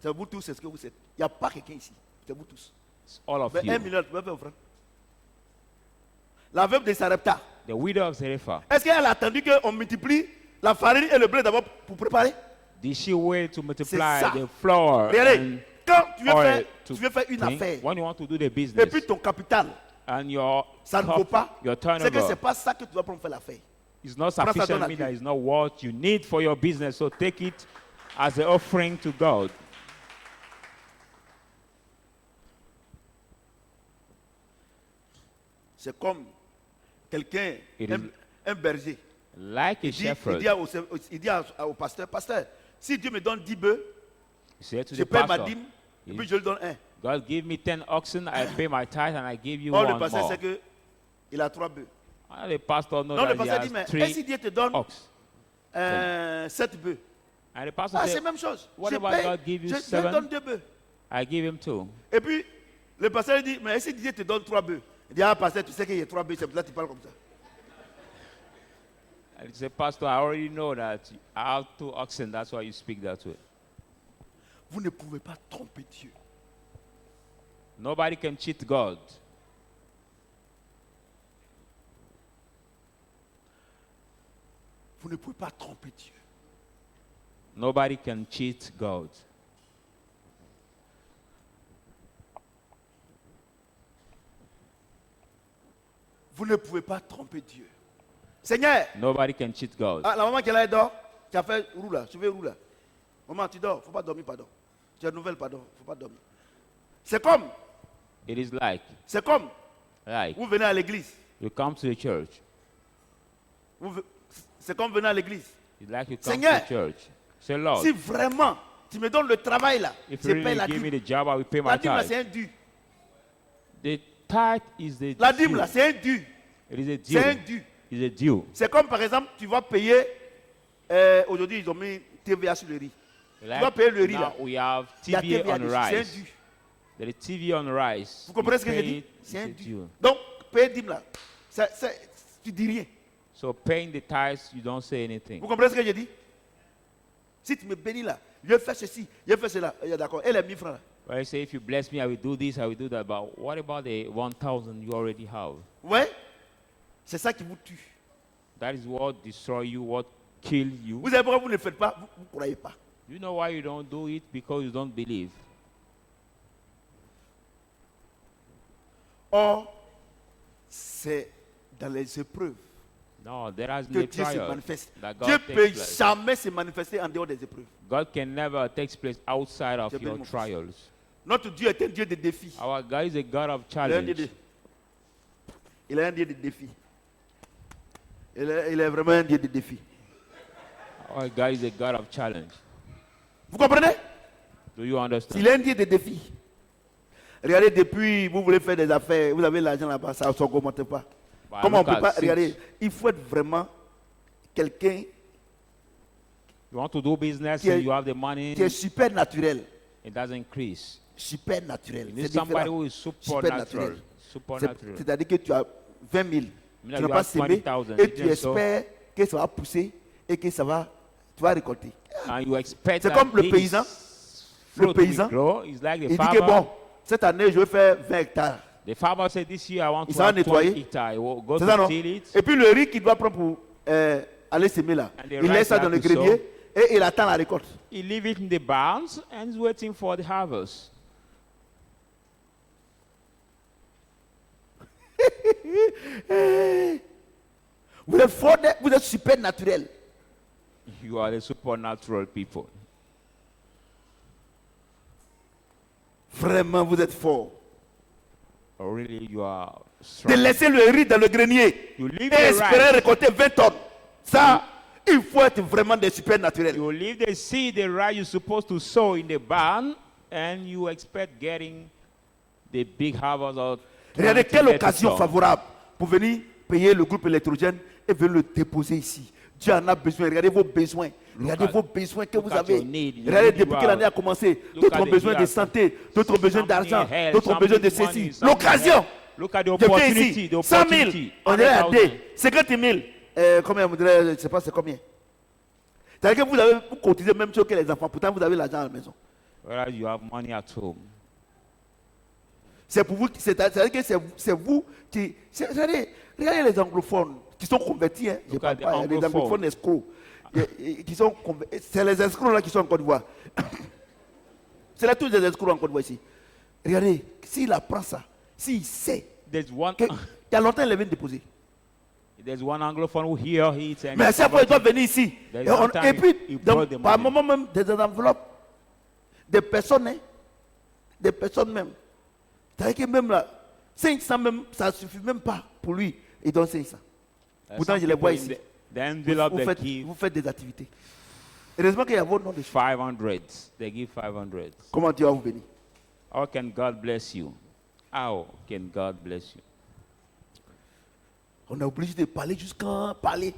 C'est vous tous, c'est ce que vous êtes. Il n'y a pas quelqu'un ici. C'est vous tous. It's all of Mais 1 you. million, tu peux faire offrande. La veuve de Sarepta, The widow of Zarephath. est-ce qu'elle a attendu qu'on multiplie la farine et le blé d'abord pour préparer? Did she wait to multiply ça. the flour Regardez, and quand tu veux, oil tu to veux faire une drink? affaire, When you want to do the business et puis ton capital, and your ça ne vaut pas, your c'est que ce n'est turnover pas ça que tu vas prendre pour faire l'affaire. is not Prends ça, sufficient, donne à mean Dieu. that is not what you need for your business. So take it as an offering to God. C'est comme quelqu'un, It un, is- un berger. Like a Il dit, shepherd, il dit au pasteur, pasteur, si Dieu me donne 10 bœufs, he said to je the paie ma pastor, dîme, et He- puis je lui donne un. God give me 10 oxen, I pay my tithe, and I give you Or, le one pasteur more. sait qu'il a 3 bœufs. And the pastor knows Non, le that he pasteur dit, has mais et si 3 Dieu te donne ox. 7 bœufs? And the pastor Ah, c'est said, la même chose. what Je about paye, God give you je lui 7? donne 2 bœufs. I give him 2. Et puis, le pasteur dit, mais si Dieu te donne 3 bœufs? Il dit, ah, pasteur, tu sais qu'il y a 3 bœufs, c'est pour ça que tu parles comme ça. And he said, Pastor, I already know that I have 2 oxen, that's why you speak that way. Vous ne pouvez pas tromper Dieu. Nobody can cheat God. Vous ne pouvez pas tromper Dieu. Nobody can cheat God. Vous ne pouvez pas tromper Dieu. Seigneur, Nobody can cheat God. la maman qui est là, elle dort. Tu as fait roule là, tu veux roule là. Maman, tu dors, il ne faut pas dormir, pardon. Tu as une nouvelle, pardon, il ne faut pas dormir. C'est comme, It is like vous venez à l'église. you come to the church. C'est comme venir à l'église. It's like you come Seigneur, to the church. Say, Lord, Si vraiment tu me donnes le travail là, if je you paye really la give me dîme. the job, I will pay La my dîme là, tithe. c'est un dû. The tithe is the La dîme due. là, c'est un dû. It is a C'est un due. dû. It's a due. C'est comme par exemple, tu vas payer. Aujourd'hui, ils ont mis TVA sur le riz. Like dois payer le riz, now là. we have Il y a TV TVA on dessus. C'est un rice. dû. There is TV on rice. Vous comprenez You ce que je pay dis? it, C'est un it's a dû. due. Donc, payer dîme là, tu dis rien. So paying the tithes, you don't say anything. Vous comprenez ce que je dis? Si tu me bénis là, je fais ceci, je fais cela. D'accord. Et les 1000 francs là. Well, I say, if you bless me, I will do this, I will do that. But what about the 1,000 you already have? Ouais. C'est ça qui vous tue. That is what destroy you, what kill you. Vous savez pourquoi vous ne le faites pas? Vous ne croyez pas. You know why you don't do it? Because you don't believe. Or, c'est dans les épreuves No, there has que no Dieu se trial manifeste. that Dieu God ne takes peut place. jamais se manifester en dehors des épreuves. God can never take place outside of Dieu bénit your mon fils. trials. Notre Dieu est un Dieu de défis. Our God is a God of Il est un Dieu challenge. il est un Dieu de défis. Il est vraiment un Dieu de défis. Our God is a God of challenge. Vous comprenez? Do you understand? Il est un Dieu de défis. Regardez, depuis, vous voulez faire des affaires, vous avez l'argent là-bas, ça ne s'augmente pas. But Comment on look ne peut at pas? since Regardez, il faut être vraiment quelqu'un You want to do business qui est- and you have the money, qui est super naturel. it doesn't increase. Super naturel. You C'est need somebody différent. who is Supernatural. supernatural. Supernatural. C'est-à-dire que tu as 20 000. Tu Now n'as you pas have semé 20,000, et you tu didn't sow. espères que ça va pousser et que ça va, tu vas récolter. And you expect C'est that comme le this paysan. fruit Le will paysan, grow. It's like the Il dit que farmer. bon, cette année je vais faire 20 hectares. The farmer said, this year I want Il to s'en va have 20 nettoyer. hectares. I will go C'est ça to non? till it. Et puis le riz qu'il doit prendre pour aller semer là, And the il rice laisse ça he dans has le to grenier et il attend la récolte. He leave it in the barns and is waiting for the harvest. Vous êtes fort, vous êtes super naturel. You are the supernatural people. Vraiment, vous êtes fort. Or really, you are De strong. laisser le riz dans le grenier You leave et the espérer rice. récolter 20 tonnes. Ça, il faut être vraiment des super naturels. You leave the seed, the rice you're supposed to sow in the barn, and you expect getting the big harvest of Regardez 20, quelle 30 occasion tons. favorable pour venir payer le groupe électrogène et venir le déposer ici. Dieu en a besoin. Regardez vos besoins. Regardez at- vos besoins que look vous at avez. your need. You Regardez need depuis you que l'année a have- commencé. Look D'autres at ont the besoin de year. santé, d'autres ont besoin Some d'argent, need health, d'autres ont some besoin de need ceci. money, some need L'occasion. help. Look at the Je viens opportunity. ici. The 100 000. opportunity. On est à 100,000. D. 50 000. Combien vous direz, je ne sais pas c'est combien. C'est-à-dire que vous cotisez même chose que les enfants. Pourtant, vous avez l'argent à la maison. Whereas you have money at home. C'est pour vous, c'est-à-dire que c'est vous qui. Regardez les anglophones qui sont convertis. Hein, je Look parle at the pas, les anglophones. anglophones escrocs. Qui sont c'est les escrocs là qui sont en Côte d'Ivoire. C'est là tous les escrocs en Côte d'Ivoire ici. Regardez, s'il apprend ça, s'il sait, There's one. il y a longtemps il est venu déposer. There's one anglophone who hear it and Mais à chaque fois, il doit venir ici. There is Et, one time et puis, he brought the par money. moment même, des enveloppes, des personnes, hein, des personnes même. C'est-à-dire que même là, 500 même, ça ne suffit même pas pour lui. Il donne 500. There's Pourtant, some je les vois people in ici. the envelope Vous they faites, give vous faites des activités. Heureusement qu'il y a votre nom dessus. 500. They give 500. Comment Dieu va vous bénir? How can God bless you? How can God bless you? On est obligé de parler jusqu'à parler.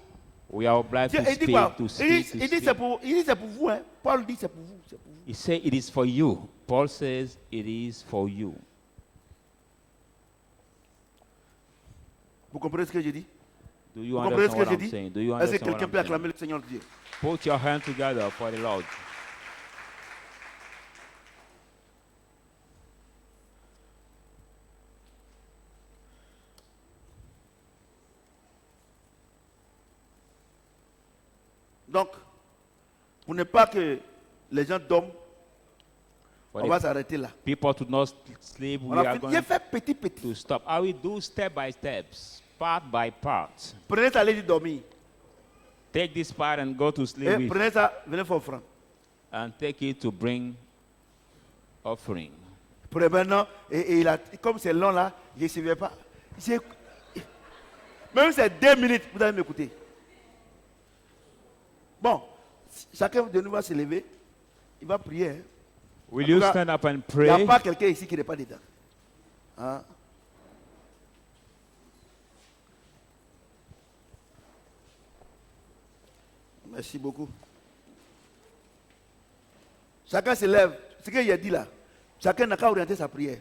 We are obliged Dieu, to il dit quoi? speak, to Il speak, dit, to il dit speak. c'est pour vous. Hein. Paul dit c'est pour vous. C'est pour vous. He said it is for you. Paul says it is for you. Vous comprenez ce que je dis? Do you Vous comprenez ce understand que what je I'm dis? saying? Do you Est-ce que understand what quelqu'un I'm peut saying? acclamer le Seigneur Dieu? Put your hands together for the Lord. Donc, pour ne pas que les gens dorment, For on the va s'arrêter là. people to not sleep, On we a are fait, going j'ai fait petit, petit. to stop. I will do step by steps, part by part. Prenez ça, allez dormir. Take this part and go to sleep Et with, prenez ça, venez faire offrande. and take it to bring offering. Prenez maintenant, et il a, comme c'est long là, je ne suivais pas. Même si c'est 2 minutes, vous allez m'écouter. Bon, chacun de nous va se lever, il va prier. Hein. Will En you tout cas, stand up and Il n'y pray? a pas quelqu'un ici qui n'est pas dedans. Hein? Merci beaucoup. Chacun se lève. Ce qu'il a dit là, chacun n'a qu'à orienter sa prière.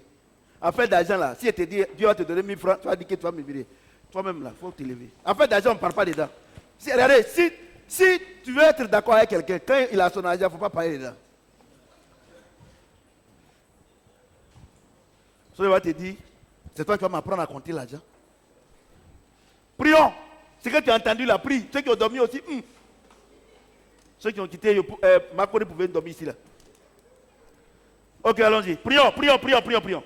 Affaire d'argent là, si il te dit Dieu va te donner 1000 francs, tu vas dire que tu vas me virer. Toi-même là, il faut te lever. Affaire d'argent, on ne parle pas dedans. Regardez, si tu veux être d'accord avec quelqu'un, quand il a son argent, il ne faut pas parler dedans. So, il va te dire, c'est toi qui vas m'apprendre à compter l'argent. Prions. Ce que tu as entendu là, prie. Ceux qui ont dormi aussi, ceux qui ont quitté, Macron pouvait dormir ici là. Ok, allons-y. Prions, prions, prions, prions, prions.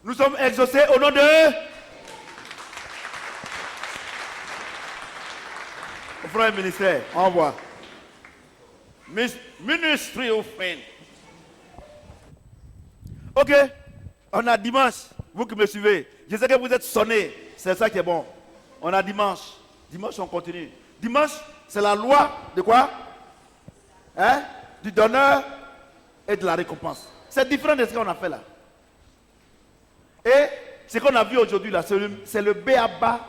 Nous sommes exaucés au nom de... Frère ministère, envoie. Ministry of Faith. Ok, on a dimanche. Vous qui me suivez, je sais que vous êtes sonnés. C'est ça qui est bon. On a dimanche. Dimanche, on continue. Dimanche, c'est la loi de quoi? Hein? Du donneur et de la récompense. C'est différent de ce qu'on a fait là. Et ce qu'on a vu aujourd'hui là, c'est le b.a.-ba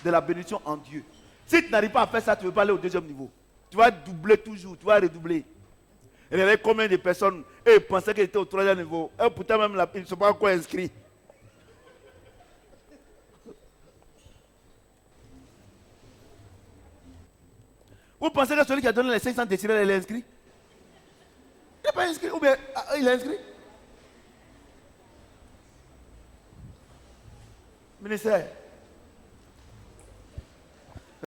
de la bénédiction en Dieu. Si tu n'arrives pas à faire ça, tu ne veux pas aller au deuxième niveau. Tu vas doubler toujours, tu vas redoubler. Et il y avait combien de personnes, ils pensaient qu'ils étaient au troisième niveau. Et pourtant même là, ils ne sont pas encore inscrits. Vous pensez que celui qui a donné les 500 décimales, il est inscrit? Il n'est pas inscrit, ou bien il est inscrit? Ministère,